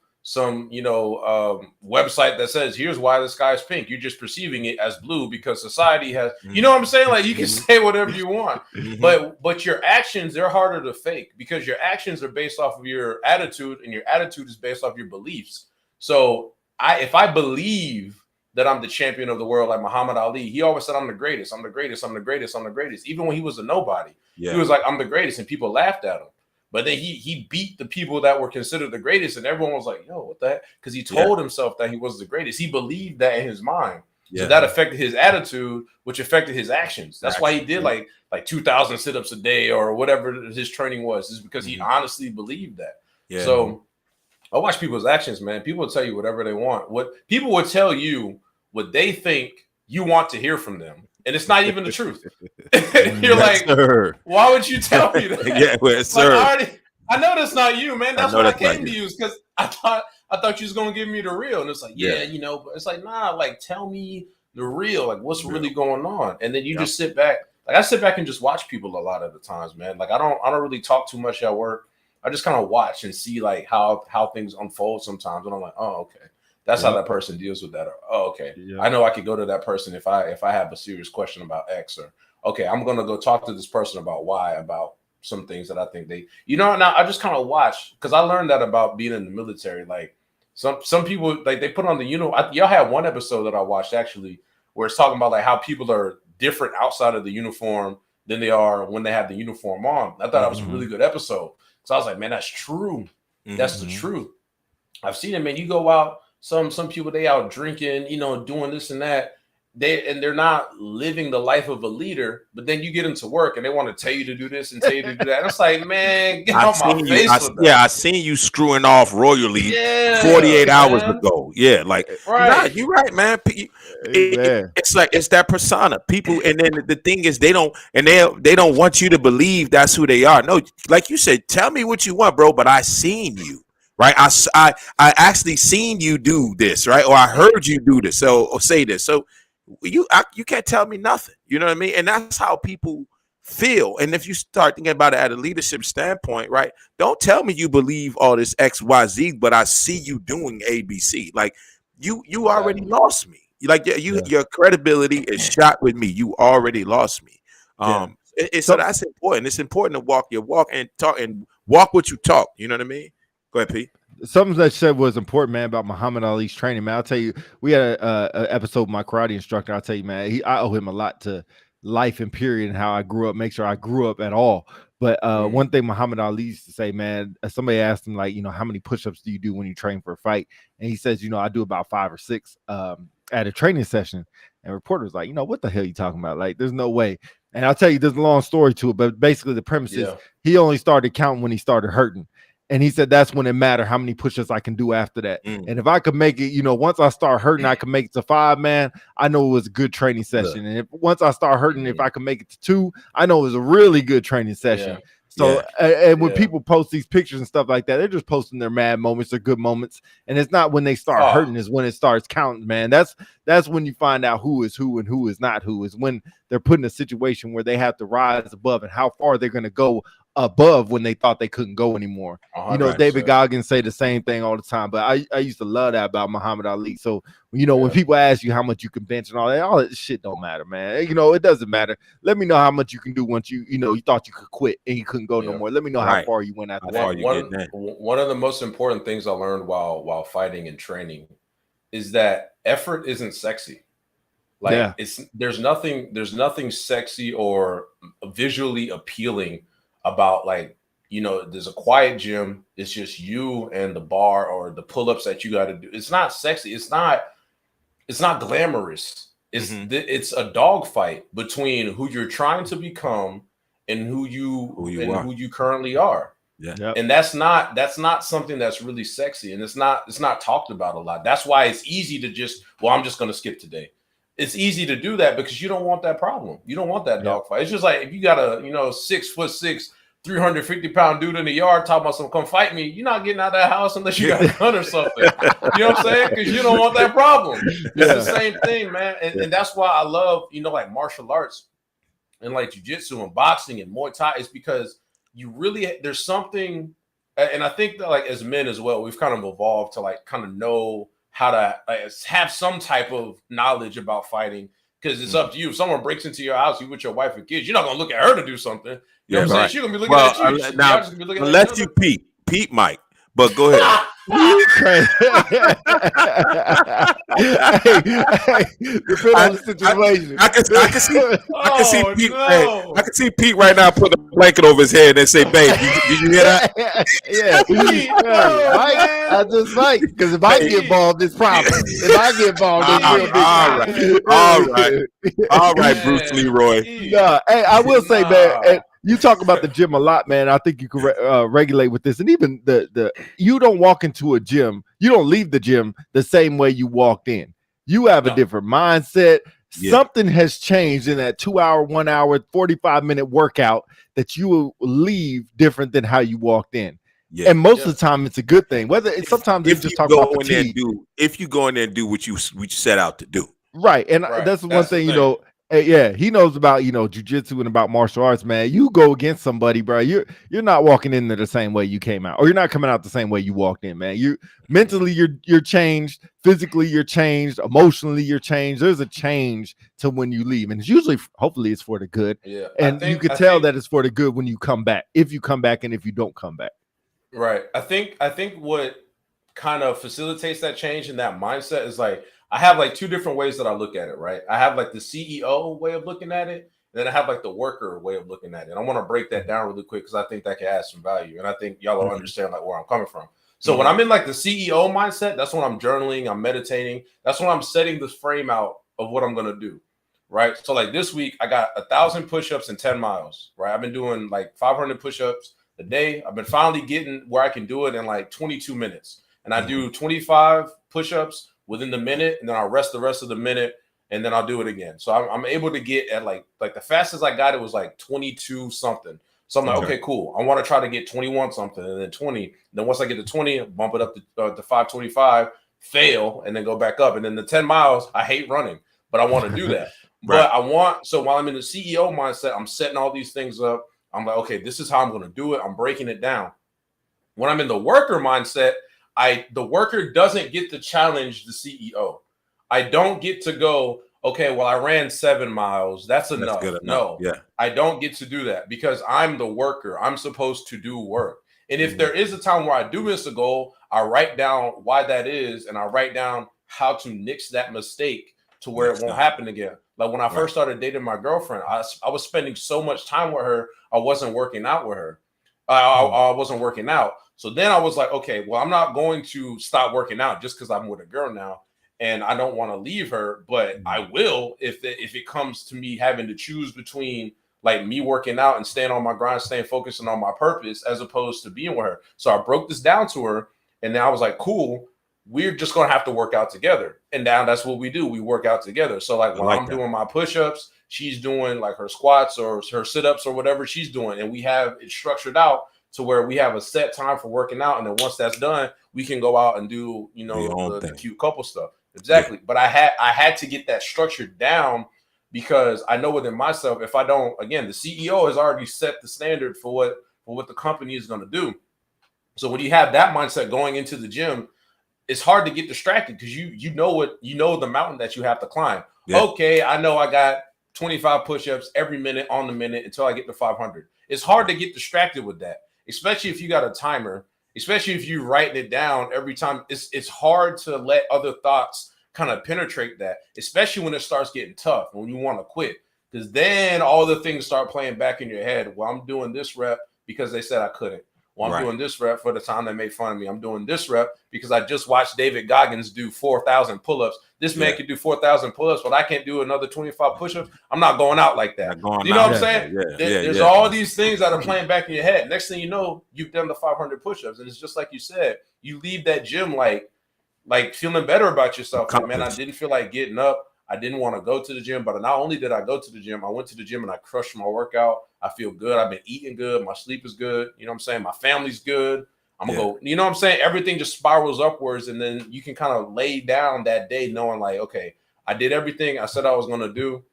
you know website that says here's why the sky is pink. You're just perceiving it as blue because society has, you know what I'm saying? Like you can say whatever you want, but your actions, they're harder to fake because your actions are based off of your attitude, and your attitude is based off your beliefs. So if I believe that I'm the champion of the world, like Muhammad Ali, he always said I'm the greatest, I'm the greatest, I'm the greatest, I'm the greatest. Even when he was a nobody, he was like, I'm the greatest, and people laughed at him. But then he beat the people that were considered the greatest, and everyone was like, yo, what the heck? Because he told himself that he was the greatest. He believed that in his mind. So that affected his attitude, which affected his actions. That's why he did like 2,000 sit-ups a day or whatever his training was, is because he honestly believed that. So I watch people's actions, man. People will tell you whatever they want. What people will tell you what they think you want to hear from them. And it's not even the truth. You're like, why would you tell me that? I know that's not you, man. That's what I came to use because I thought you was gonna give me the real. And it's like, you know, but it's like, nah, like tell me the real, like what's really going on. And then you just sit back. Like I sit back and just watch people a lot of the times, man. Like I don't really talk too much at work. I just kind of watch and see like how things unfold sometimes. And I'm like, oh, okay. That's how that person deals with that. Or, oh, okay. I know I could go to that person if I have a serious question about X, or okay, I'm gonna go talk to this person about Y, about some things that I think they, you know. Now I just kind of watch because I learned that about being in the military. Like some people, like they put on the y'all had one episode that I watched actually where it's talking about like how people are different outside of the uniform than they are when they have the uniform on. I thought that was a really good episode. So I was like, man, that's true. That's the truth. I've seen it, man. You go out. Some people, they out drinking, you know, doing this and that. they're not living the life of a leader, but then you get into work and they want to tell you to do this and tell you to do that. And it's like, man, get out my face with that. Yeah, I seen you screwing off royally 48 hours ago. Yeah, like right. You're right, man. It's like it's that persona. People, and then the thing is they don't want you to believe that's who they are. No, like you said, tell me what you want, bro, but I seen you. Right, I actually seen you do this, right, or I heard you do this, or say this. So you can't tell me nothing. You know what I mean? And that's how people feel. And if you start thinking about it at a leadership standpoint, right, don't tell me you believe all this XYZ, but I see you doing ABC. Like you already lost me. Like your credibility is shot with me. You already lost me. So that's important. It's important to walk your walk and talk and walk what you talk. You know what I mean? Go ahead, Pete. Something that said was important, man, about Muhammad Ali's training, man. I'll tell you, we had a episode with my karate instructor. I'll tell you, man, I owe him a lot to life and period and how I grew up, make sure I grew up at all. But one thing Muhammad Ali used to say, man, somebody asked him, like, how many push-ups do you do when you train for a fight? And he says, I do about 5 or 6 at a training session. And reporters like, what the hell are you talking about? Like, there's no way. And I'll tell you, there's a long story to it, but basically the premise is he only started counting when he started hurting. And he said that's when it mattered how many push-ups I can do after that. And if I could make it, once I start hurting, I can make it to 5, man, I know it was a good training session. And once I start hurting, if I can make it to 2, I know it was a really good training session. So, and when people post these pictures and stuff like that, they're just posting their mad moments, their good moments. And it's not when they start hurting is when it starts counting, man. That's when you find out who is who and who is not who, is when they're put in a situation where they have to rise above and how far they're going to go above when they thought they couldn't go anymore. 100%. David Goggins say the same thing all the time, but I used to love that about Muhammad Ali. So, when people ask you how much you can bench and all that shit don't matter, man. It doesn't matter. Let me know how much you can do once you thought you could quit and you couldn't go no more. Let me know how far you went after that. One of the most important things I learned while fighting and training is that effort isn't sexy. Like there's nothing sexy or visually appealing about, like, there's a quiet gym. It's just you and the bar or the pull-ups that you got to do. It's not sexy. It's not glamorous. It's a dogfight between who you're trying to become and who you currently are. And that's not something that's really sexy, and it's not talked about a lot. That's why it's easy to just, I'm just going to skip today. It's easy to do that because you don't want that problem. You don't want that dogfight. It's just like if you got a 6'6", 350-pound dude in the yard talking about come fight me, you're not getting out of that house unless you got a gun or something. You know what I'm saying? Because you don't want that problem. It's the same thing, man. And that's why I love, like martial arts and like jiu-jitsu and boxing and Muay Thai, is because there's something, and I think that, like, as men as well, we've kind of evolved to like kind of know how to have some type of knowledge about fighting, because it's up to you. If someone breaks into your house, you with your wife and kids, you're not gonna look at her to do something. You know what I'm saying? She's gonna be looking at you. Now, unless you Pete Mike, but go ahead. Depend on the situation. I can see Pete right now put a blanket over his head and say, "Babe, did you hear that?" Mike, I just like, because if I get involved, it's problem. If I get involved, it's all right, Bruce Leroy. Hey, I will say, man. You talk about the gym a lot, man. I think you can regulate with this. And even you don't walk into a gym, you don't leave the gym the same way you walked in. You have a different mindset. Something has changed in that 2 hour, 1 hour, 45-minute workout that you will leave different than how you walked in. And most of the time, it's a good thing. Sometimes they just talk about fatigue. If you go in there and do what you set out to do. Right. And that's one thing, he knows about, jiu-jitsu and about martial arts, man. You go against somebody, bro. You're not walking in there the same way you came out, or you're not coming out the same way you walked in, man. You mentally, you're changed. Physically, you're changed. Emotionally, you're changed. There's a change to when you leave, and it's usually, hopefully, it's for the good. Yeah, and you can tell that it's for the good when you come back, if you come back, and if you don't come back. Right. I think what kind of facilitates that change in that mindset is, like, I have like 2 different ways that I look at it, right? I have like the CEO way of looking at it, and then I have like the worker way of looking at it. And I want to break that down really quick because I think that can add some value, and I think y'all will understand like where I'm coming from. So when I'm in like the CEO mindset, that's when I'm journaling, I'm meditating. That's when I'm setting this frame out of what I'm going to do. Right. So like this week, I got 1,000 push-ups in 10 miles. Right. I've been doing like 500 push-ups a day. I've been finally getting where I can do it in like 22 minutes. And I do 25 push-ups within the minute, and then I'll rest the rest of the minute, and then I'll do it again. So I'm able to get at like the fastest I got it was like 22 something. So I'm like, okay, cool. I want to try to get 21 something, and then 20. Then once I get to 20, bump it up to 525, fail, and then go back up. And then the 10 miles, I hate running, but I want to do that. But so while I'm in the CEO mindset, I'm setting all these things up. I'm like, okay, this is how I'm going to do it. I'm breaking it down. When I'm in the worker mindset, the worker doesn't get to challenge the CEO. I don't get to go, okay, well, I ran 7 miles. That's enough. No, I don't get to do that because I'm the worker. I'm supposed to do work. And if there is a time where I do miss a goal, I write down why that is, and I write down how to nix that mistake to where it won't happen again. Like when I first started dating my girlfriend, I was spending so much time with her, I wasn't working out with her. I wasn't working out. So then I was like, okay, well, I'm not going to stop working out just because I'm with a girl now and I don't want to leave her, but I will if it comes to me having to choose between like me working out and staying on my grind, staying focused on my purpose as opposed to being with her. So I broke this down to her, and then I was like, cool, we're just going to have to work out together. And now that's what we do. We work out together. So like when I'm doing my push-ups, she's doing like her squats or her sit-ups or whatever she's doing. And we have it structured out to where we have a set time for working out. And then once that's done, we can go out and do, the cute couple stuff. Exactly. Yeah. But I had to get that structured down because I know within myself, if I don't, again, the CEO has already set the standard for what the company is going to do. So when you have that mindset going into the gym, it's hard to get distracted because you know the mountain that you have to climb. Yeah. Okay, I know I got 25 push-ups every minute on the minute until I get to 500. It's hard to get distracted with that, especially if you got a timer, especially if you're writing it down every time. It's hard to let other thoughts kind of penetrate that, especially when it starts getting tough, when you want to quit, because then all the things start playing back in your head. Well, I'm doing this rep because they said I couldn't. Well, I'm doing this rep for the time they made fun of me. I'm doing this rep because I just watched David Goggins do 4,000 pull-ups. This man can do 4,000 pull-ups, but I can't do another 25 push-ups. I'm not going out like that. You know what I'm saying? There's all these things that are playing back in your head. Next thing you know, you've done the 500 push-ups. And it's just like you said, you leave that gym like feeling better about yourself. Like, man, I didn't feel like getting up. I didn't want to go to the gym, but not only did I go to the gym, I went to the gym and I crushed my workout. I feel good. I've been eating good. My sleep is good. You know what I'm saying? My family's good. I'm going to go, you know what I'm saying? Everything just spirals upwards. And then you can kind of lay down that day knowing like, okay, I did everything I said I was going to do.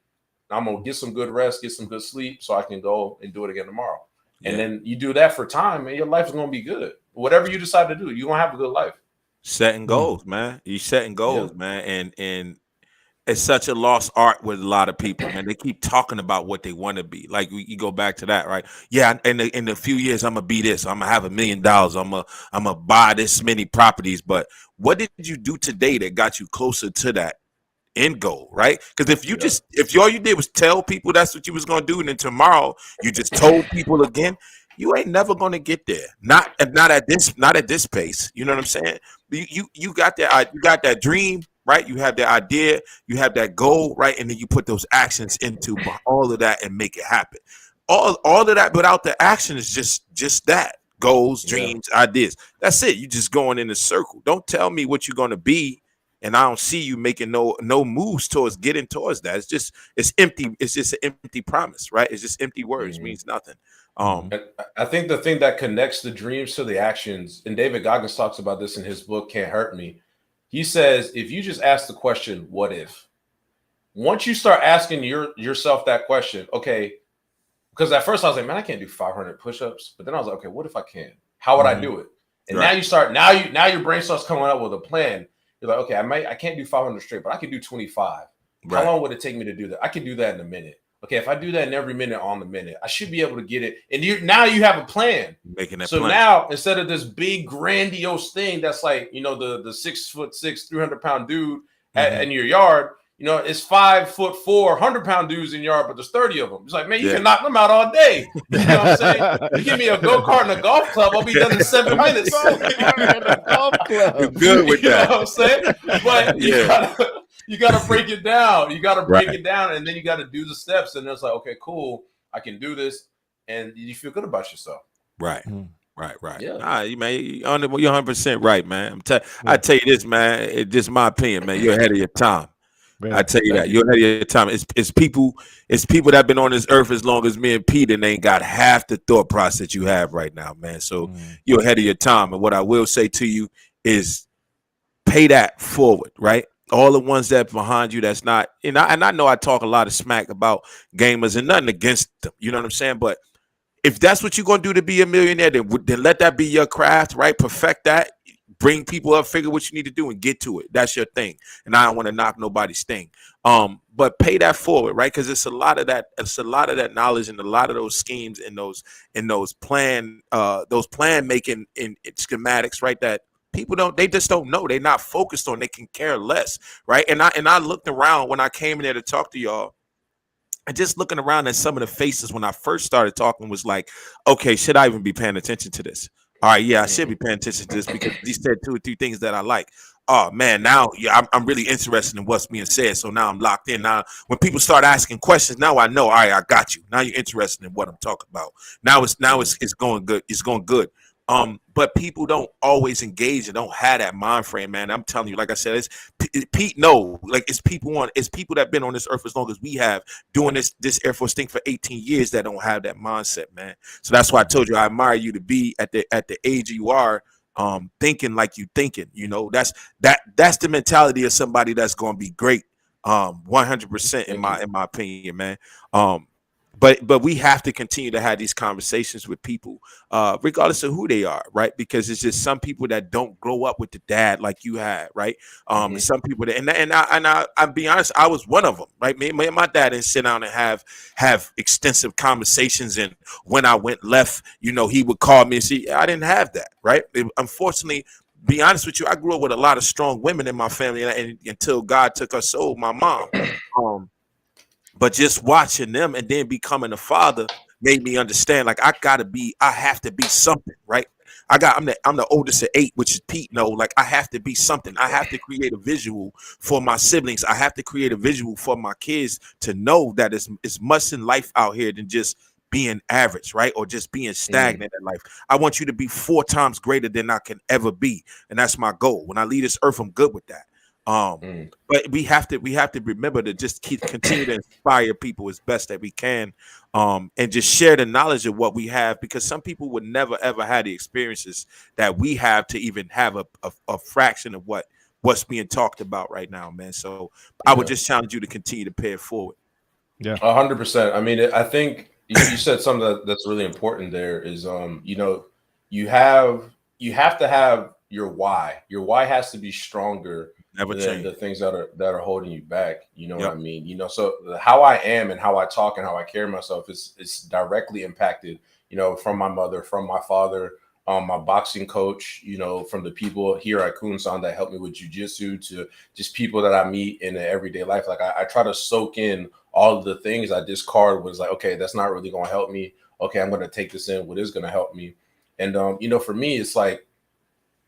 I'm going to get some good rest, get some good sleep so I can go and do it again tomorrow. Yeah. And then you do that for time and your life is going to be good. Whatever you decide to do, you're going to have a good life. Setting goals, man. You setting goals, man. And it's such a lost art with a lot of people, man. They keep talking about what they want to be. Like you go back to that, right? Yeah, in a few years, I'm gonna be this. I'm gonna have $1 million. I'm gonna buy this many properties. But what did you do today that got you closer to that end goal, right? Because if all you did was tell people that's what you was gonna do, and then tomorrow you just told people again, you ain't never gonna get there. Not at this pace. You know what I'm saying? You got that dream. Right, you have that idea, you have that goal, right, and then you put those actions into all of that and make it happen. All of that without the action is just that goals, dreams, ideas. That's it. You just going in a circle. Don't tell me what you're going to be, and I don't see you making no moves towards getting towards that. It's empty. It's just an empty promise, right? It's just empty words. Mm-hmm. Means nothing. I think the thing that connects the dreams to the actions, and David Goggins talks about this in his book, Can't Hurt Me. He says, if you just ask the question, what if? Once you start asking yourself that question, okay, because at first I was like, man, I can't do 500 push-ups. But then I was like, okay, what if I can? How would I do it? And now your brain starts coming up with a plan. You're like, okay, I can't do 500 straight, but I can do 25. How long would it take me to do that? I can do that in a minute. Okay, if I do that in every minute on the minute, I should be able to get it. And now you have a plan. Making that so plan. Now, instead of this big grandiose thing that's like, the 6'6", 300-pound dude in your yard, it's 5'4", 100-pound dudes in your yard, but there's 30 of them. It's like, man, you can knock them out all day. You know what I'm saying? You give me a go-kart and a golf club, I'll be done in 7 minutes. You're good with that. You know what I'm saying? But You got to break it down. You got to break it down, and then you got to do the steps. And it's like, okay, cool, I can do this, and you feel good about yourself. Right. Right. Yeah. Nah, man, you're 100% right, man. I tell you this, man. It's just my opinion, man. You're ahead of your time. I tell you that you're ahead of your time. It's people that have been on this earth as long as me and Pete, and they ain't got half the thought process you have right now, man. So you're ahead of your time. And what I will say to you is pay that forward, right? All the ones that behind you that's not, and I know I talk a lot of smack about gamers and nothing against them. You know what I'm saying? But if that's what you're going to do to be a millionaire, then let that be your craft, right? Perfect that. Bring people up, figure what you need to do, and get to it. That's your thing. And I don't want to knock nobody's thing. But pay that forward, right? Because it's a lot of that knowledge and a lot of those schemes and those plan making in schematics, right? That people just don't know. They're not focused on. They can care less, right? And I looked around when I came in there to talk to y'all. And just looking around at some of the faces when I first started talking was like, okay, should I even be paying attention to this? All right, yeah, I should be paying attention to this because he said 2 or 3 things that I like. Oh man, now I'm really interested in what's being said. So now I'm locked in. Now when people start asking questions, now I know. All right, I got you. Now you're interested in what I'm talking about. Now it's going good. It's going good. But people don't always engage and don't have that mind frame, man. I'm telling you, like I said, it's Pete. No, like it's people that have been on this earth as long as we have doing this Air Force thing for 18 years that don't have that mindset, man. So that's why I told you I admire you to be at the age you are, thinking like you thinking. You know, that's the mentality of somebody that's going to be great, 100% in my opinion, man. But we have to continue to have these conversations with people, regardless of who they are, right? Because it's just some people that don't grow up with the dad like you had, right? Some people that, and I'll be honest, I was one of them, right? Me and my dad didn't sit down and have extensive conversations. And when I went left, you know, he would call me and see, I didn't have that, right? Unfortunately, be honest with you, I grew up with a lot of strong women in my family, and until God took her soul, my mom. But just watching them and then becoming a father made me understand, like, I have to be something, right? I'm the oldest of 8, which is Pete. No, like I have to be something. I have to create a visual for my siblings. I have to create a visual for my kids to know that it's much in life out here than just being average, right? Or just being stagnant in life. I want you to be 4 times greater than I can ever be. And that's my goal. When I leave this earth, I'm good with that. But we have to remember to just continue to inspire people as best that we can, and just share the knowledge of what we have, because some people would never ever have the experiences that we have to even have a fraction of what's being talked about right now, man. So I would just challenge you to continue to pay it forward. Yeah, 100%. I mean, I think you said something that's really important. There is, you know, you have to have your why. Your why has to be stronger than the things that are holding you back. You know what I mean? You know, so how I am and how I talk and how I carry myself is directly impacted, you know, from my mother, from my father, my boxing coach, you know, from the people here at Kunsan that help me with jiu-jitsu, to just people that I meet in the everyday life. Like I try to soak in all of the things. I discard was like, okay, that's not really going to help me. Okay, I'm going to take this in. What is going to help me? And, you know, for me, it's like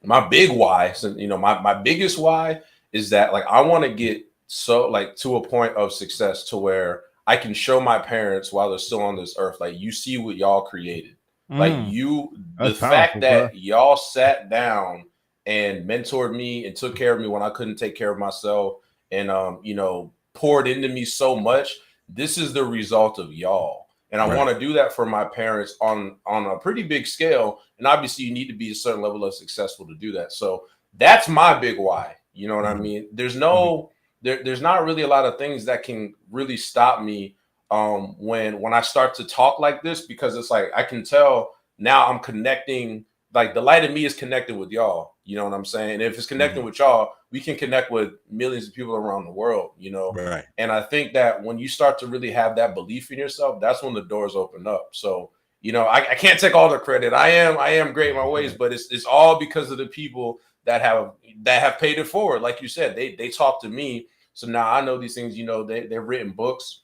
my big why. So, you know, my biggest why is that, like, I want to get to a point of success to where I can show my parents while they're still on this earth, like, you see what y'all created. Like, the fact that y'all sat down and mentored me and took care of me when I couldn't take care of myself, and you know, poured into me so much. This is the result of y'all. And I want to do that for my parents on a pretty big scale. And obviously you need to be a certain level of successful to do that. So that's my big why. You know what I mean? There's there's not really a lot of things that can really stop me when I start to talk like this, because it's like, I can tell now I'm connecting, like the light in me is connected with y'all. You know what I'm saying? And if it's connecting with y'all, we can connect with millions of people around the world, you know? Right. And I think that when you start to really have that belief in yourself, that's when the doors open up. So, you know, I can't take all the credit. I am great in my ways, but it's all because of the people that have paid it forward. Like you said, they talk to me. So now I know these things. You know, they've written books,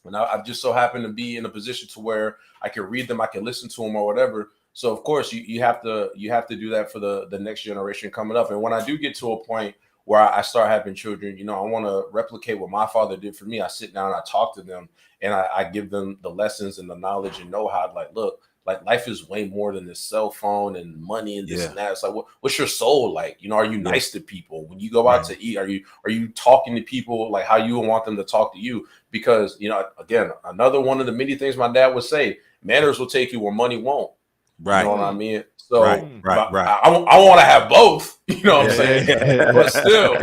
and I've just so happened to be in a position to where I can read them, I can listen to them or whatever. So of course you have to do that for the next generation coming up. And when I do get to a point where I start having children, you know, I want to replicate what my father did for me. I sit down, I talk to them, and I give them the lessons and the knowledge and know-how. Like, look, like life is way more than this cell phone and money and this and that. It's like, what's your soul like? You know, are you nice to people when you go out to eat? Are you talking to people like how you would want them to talk to you? Because, you know, again, another one of the many things my dad would say, manners will take you where money won't. Right. You know what I mean? So right. I want to have both, you know what I'm saying? But still,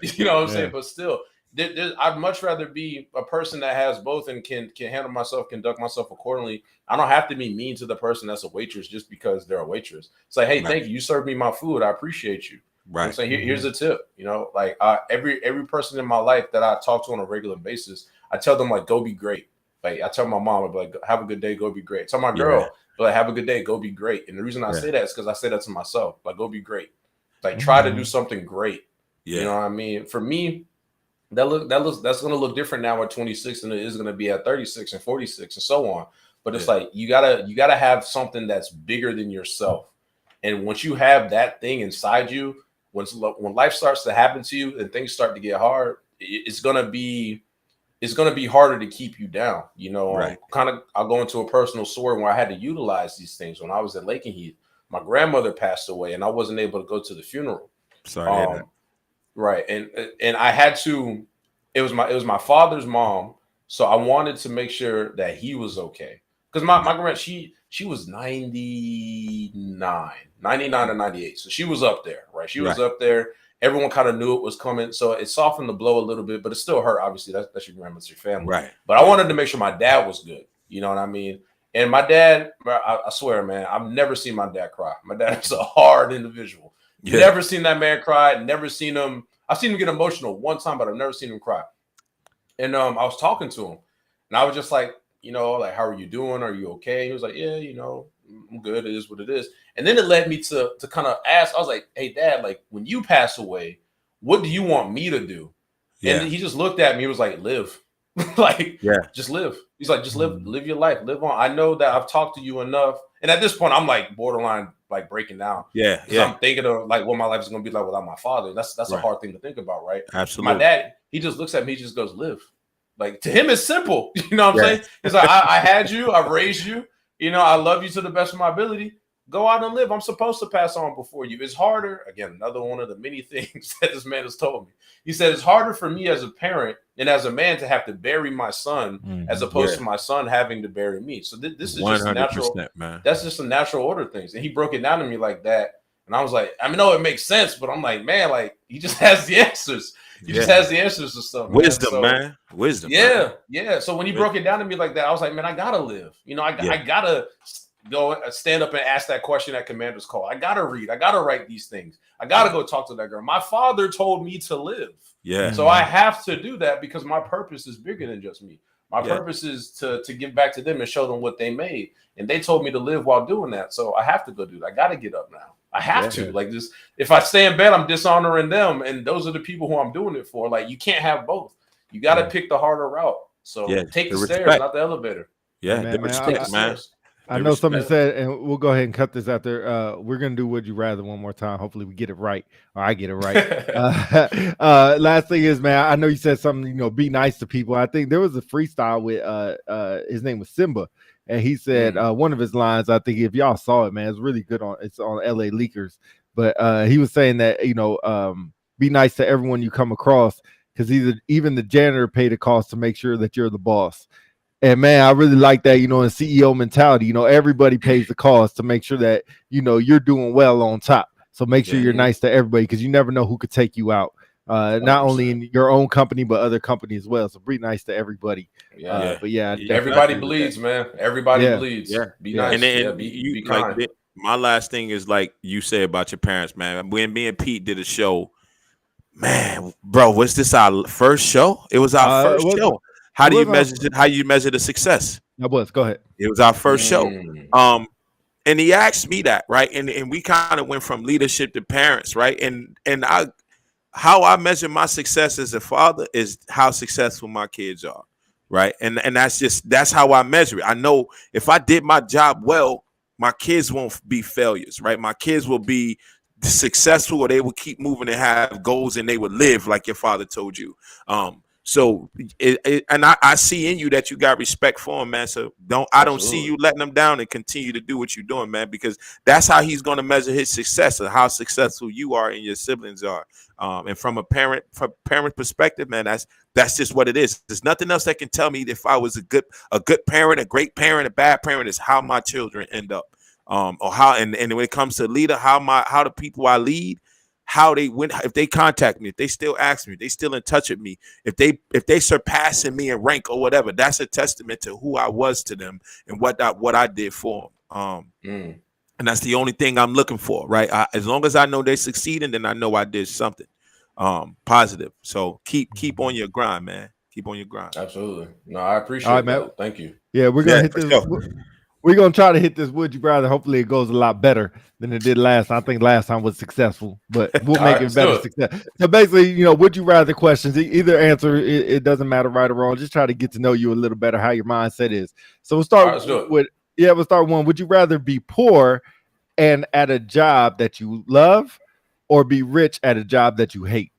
you know what I'm saying? But still, I'd much rather be a person that has both and can handle myself, conduct myself accordingly. I don't have to be mean to the person that's a waitress just because they're a waitress. It's like, hey, thank you. You served me my food. I appreciate you. Right. You know, so here's a tip. You know, like every person in my life that I talk to on a regular basis, I tell them like, go be great. Like I tell my mom, I'd be like, have a good day, go be great. I tell my girl, like, have a good day, go be great. And the reason I say that is because I say that to myself, like, go be great. Like try to do something great. You know what I mean? For me, that's gonna look different now at 26 than it is gonna be at 36 and 46 and so on. But it's like you gotta have something that's bigger than yourself. And once you have that thing inside you, when life starts to happen to you and things start to get hard, it's gonna be harder to keep you down. You know, I'll go into a personal story where I had to utilize these things. When I was at Lake and Heath, my grandmother passed away and I wasn't able to go to the funeral. Sorry. Right. And I had to, it was my father's mom. So I wanted to make sure that he was okay. Because my grandma, she was 99 or 98. So she was up there, right? She was up there. Everyone kind of knew it was coming. So it softened the blow a little bit, but it still hurt. Obviously, that's your grandma, that's your family. Right. But I wanted to make sure my dad was good. You know what I mean? And my dad, I swear, man, I've never seen my dad cry. My dad is a hard individual. Never seen that man cry. Never seen him. I've seen him get emotional one time, but I've never seen him cry. And I was talking to him, and I was just like, you know, like, how are you doing? Are you okay? He was like, yeah, you know, I'm good. It is what it is. And then it led me to kind of ask. I was like, hey, Dad, like, when you pass away, what do you want me to do? And he just looked at me. He was like, live. Like, just live. He's like, just live your life. Live on. I know that I've talked to you enough. And at this point, I'm like borderline, like breaking down. I'm thinking of like what my life is going to be like without my father. That's a hard thing to think about, right? Absolutely. My dad, he just looks at me, he just goes, live. Like, to him, it's simple. You know what I'm saying? He's like, I had you, I raised you. You know, I love you to the best of my ability. Go out and live. I'm supposed to pass on before you. It's harder. Again, another one of the many things that this man has told me. He said, it's harder for me as a parent and as a man to have to bury my son as opposed to my son having to bury me. So this is just natural. Man. That's just a natural order of things. And he broke it down to me like that. And I was like, I mean, no, it makes sense, but I'm like, man, like he just has the answers. He just has the answers to stuff. Wisdom, man. Wisdom. Yeah. So when he broke it down to me like that, I was like, man, I gotta live. You know, I gotta go stand up and ask that question at Commander's Call. I gotta read. I gotta write these things. I gotta go talk to that girl. My father told me to live. So I have to do that because my purpose is bigger than just me. My purpose is to give back to them and show them what they made. And they told me to live while doing that. So I have to go do that. I gotta get up now. I have to. Like this, if I stay in bed, I'm dishonoring them. And those are the people who I'm doing it for. Like, you can't have both. You got to pick the harder route. So take the stairs, not the elevator. Man. I know somebody said, and we'll go ahead and cut this out there. We're going to do Would You Rather one more time. Hopefully we get it right, or I get it right. Last thing is, man, I know you said something, you know, be nice to people. I think there was a freestyle with, his name was Simba. And he said one of his lines, I think if y'all saw it, man, it's really good it's on LA Leakers. But he was saying that, you know, be nice to everyone you come across, because even the janitor paid a cost to make sure that you're the boss. And man, I really like that, you know, in CEO mentality, you know, everybody pays the cost to make sure that, you know, you're doing well on top. So make sure you're nice to everybody, because you never know who could take you out. Not only in your own company, but other companies as well. So be nice to everybody. But everybody bleeds, man. Everybody bleeds. Be nice. And be kind. Like, my last thing is like you said about your parents, man. When me and Pete did a show, man, bro, was this our first show? It was our first show. How do you measure it? How you measure the success? Go ahead. It was our first show. And he asked me that, right? And we kind of went from leadership to parents, right? And how I measure my success as a father is how successful my kids are, right? And that's how I measure it. I know if I did my job well, my kids won't be failures, right? My kids will be successful, or they would keep moving and have goals, and they would live like your father told you. So and I see in you that you got respect for him, man. So I don't see you letting him down, and continue to do what you're doing, man, because that's how he's going to measure his success, or how successful you are and your siblings are. And from a parent perspective, man, that's just what it is. There's nothing else that can tell me if I was a good parent, a great parent, a bad parent, is how my children end up. Or how, and when it comes to leader, how the people I lead, how they went, if they contact me, if they still ask me, if they still in touch with me, if they surpassing me in rank or whatever, that's a testament to who I was to them and what I did for them. And that's the only thing I'm looking for, right? As long as I know they're succeeding, then I know I did something positive. So keep on your grind, man. Keep on your grind. Absolutely. No, I appreciate that. Thank you. Yeah, we're gonna hit this. Sure. We're going to try to hit this Would You Rather. Hopefully it goes a lot better than it did last time. I think last time was successful, but we'll make it better success. So basically, Would You Rather questions, either answer, it doesn't matter right or wrong. Just try to get to know you a little better, how your mindset is. So we'll start we'll start one. Would you rather be poor and at a job that you love, or be rich at a job that you hate?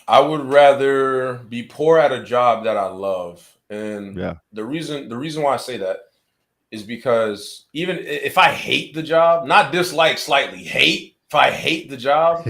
I would rather be poor at a job that I love. And the reason why I say that is because even if I hate the job, not dislike, slightly hate, if I hate the job,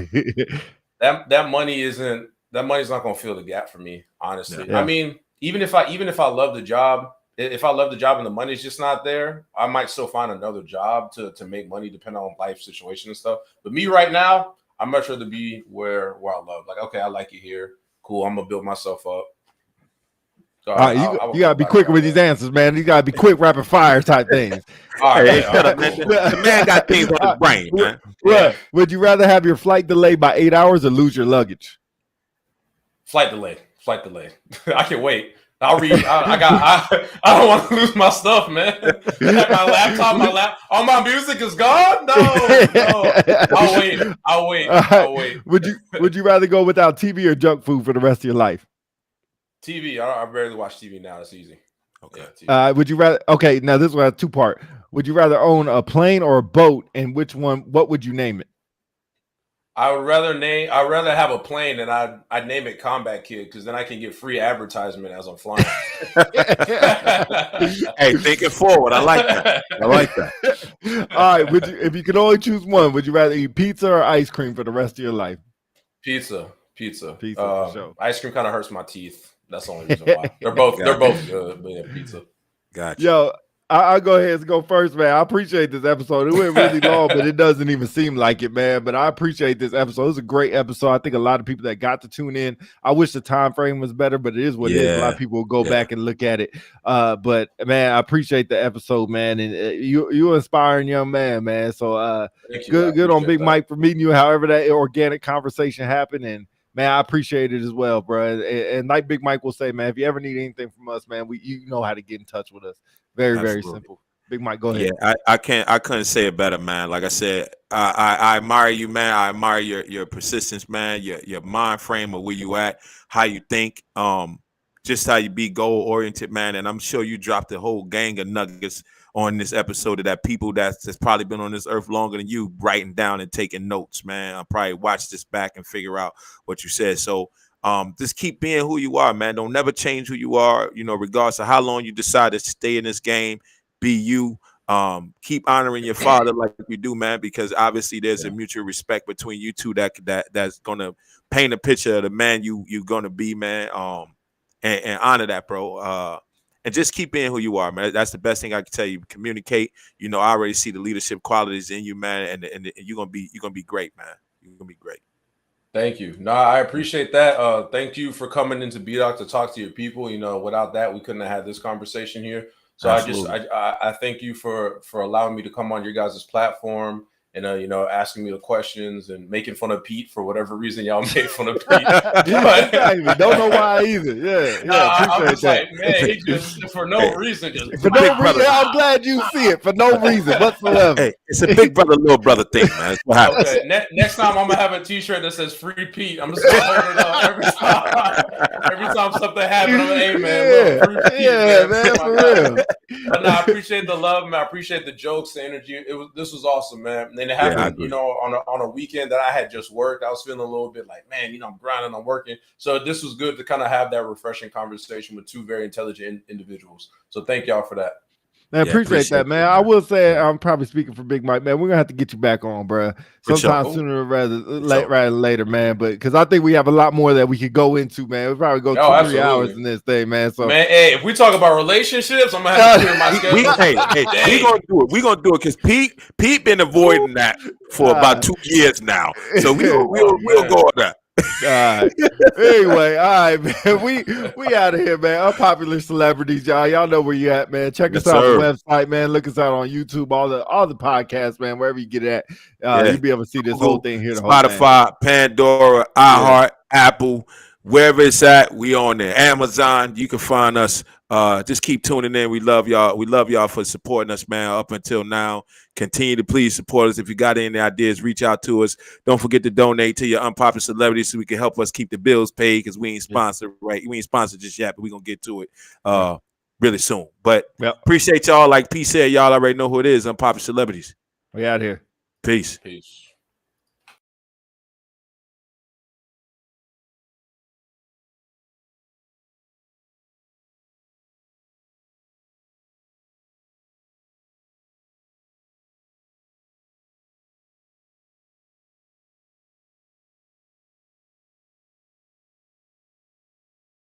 that money's not going to fill the gap for me, honestly. Yeah. I mean, even if I love the job, if I love the job and the money's just not there, I might still find another job to make money depending on life situation and stuff. But me right now, I'd much rather be where I love. Like, okay, I like it here. Cool, I'm going to build myself up. So all right, you gotta be quicker with these answers, man. You gotta be quick, rapid fire type things. All right, the man got things on his brain, man. Yeah. Would you rather have your flight delayed by 8 hours or lose your luggage? Flight delay. I can wait. I'll read. I don't want to lose my stuff, man. My laptop, all my music is gone. No. I'll wait. Would you rather go without TV or junk food for the rest of your life? TV. I rarely watch TV now. It's easy. Okay. Yeah, would you rather? Okay, now this one has 2-part. Would you rather own a plane or a boat, and which one? What would you name it? I'd rather have a plane, and I'd name it Combat Kid, because then I can get free advertisement as I'm flying. Hey, thinking forward. I like that. All right. If you could only choose one, would you rather eat pizza or ice cream for the rest of your life? Pizza. For sure. Ice cream kind of hurts my teeth. That's the only reason why. They're both good, but yeah, pizza. Gotcha. Yo, I'll go ahead and go first, man. I appreciate this episode. It went really long, but it doesn't even seem like it, man. But I appreciate this episode. It was a great episode. I think a lot of people that got to tune in. I wish the time frame was better, but it is what it is. A lot of people will go back and look at it. But man, I appreciate the episode, man. And you're inspiring young man. So good on Big Mike for meeting you. However that organic conversation happened, and man, I appreciate it as well, bro. And like Big Mike will say, man, if you ever need anything from us, man, you know how to get in touch with us. Very, very simple. Big Mike, go ahead. Yeah, I couldn't say it better, man. Like I said, I admire you, man. I admire your persistence, man. Your mind frame of where you at, how you think, just how you be goal oriented, man. And I'm sure you dropped a whole gang of nuggets on this episode of that people that's probably been on this earth longer than you, writing down and taking notes, man. I'll probably watch this back and figure out what you said. So just keep being who you are, man. Don't never change who you are, regardless of how long you decide to stay in this game. Be you. Keep honoring your father like you do, man, because obviously there's a mutual respect between you two that's gonna paint a picture of the man you're gonna be, man. And honor that, bro. And just keep being who you are, man. That's the best thing I can tell you. Communicate. I already see the leadership qualities in you, man, and you're gonna be great, man. You're gonna be great. Thank you. No, I appreciate that. Thank you for coming into BDoc to talk to your people. Without that, we couldn't have had this conversation here. So absolutely. I thank you for allowing me to come on your guys' platform and asking me the questions and making fun of Pete for whatever reason y'all made fun of Pete. Don't know why either. I'm just like, man, he just for no reason. For no reason. I'm glad you see it for no reason whatsoever. Hey, it's a big brother, little brother thing, man. That's what happens. Okay. Next time I'm gonna have a T-shirt that says "Free Pete." I'm just gonna hold it up every time. Every time something happens, I'm like, hey man, look, free Pete, man, for real. I appreciate the love, man. I appreciate the jokes, the energy. This was awesome, man. And then it happened, on a weekend that I had just worked. I was feeling a little bit like, man, I'm grinding, I'm working. So this was good to kind of have that refreshing conversation with two very intelligent individuals. So thank y'all for that. Man, appreciate that, man. I will say, I'm probably speaking for Big Mike, man. We're gonna have to get you back on, bro. Sometime sooner rather later, man. But because I think we have a lot more that we could go into, man. We'll probably go 2-3 hours in this thing, man. So, man, hey, if we talk about relationships, I'm gonna have to clear my schedule. We gonna do it. We gonna do it because Pete been avoiding that for about 2 years now. So we'll go on that. All right. Anyway, all right, man. We out of here, man. Unpopular celebrities, y'all. Y'all know where you at, man. Check us out on the website, man. Look us out on YouTube, all the podcasts, man. Wherever you get it at, you'll be able to see this whole thing here. Spotify, Pandora, iHeart, Apple, wherever it's at, we on there. Amazon, you can find us. Just keep tuning in. We love y'all. We love y'all for supporting us, man, up until now. Continue to please support us. If you got any ideas, reach out to us. Don't forget to donate to your unpopular celebrities so we can help us keep the bills paid because we ain't sponsored, right? We ain't sponsored just yet, but we're going to get to it really soon. But appreciate y'all. Like P said, y'all already know who it is, unpopular celebrities. We out here. Peace. Peace.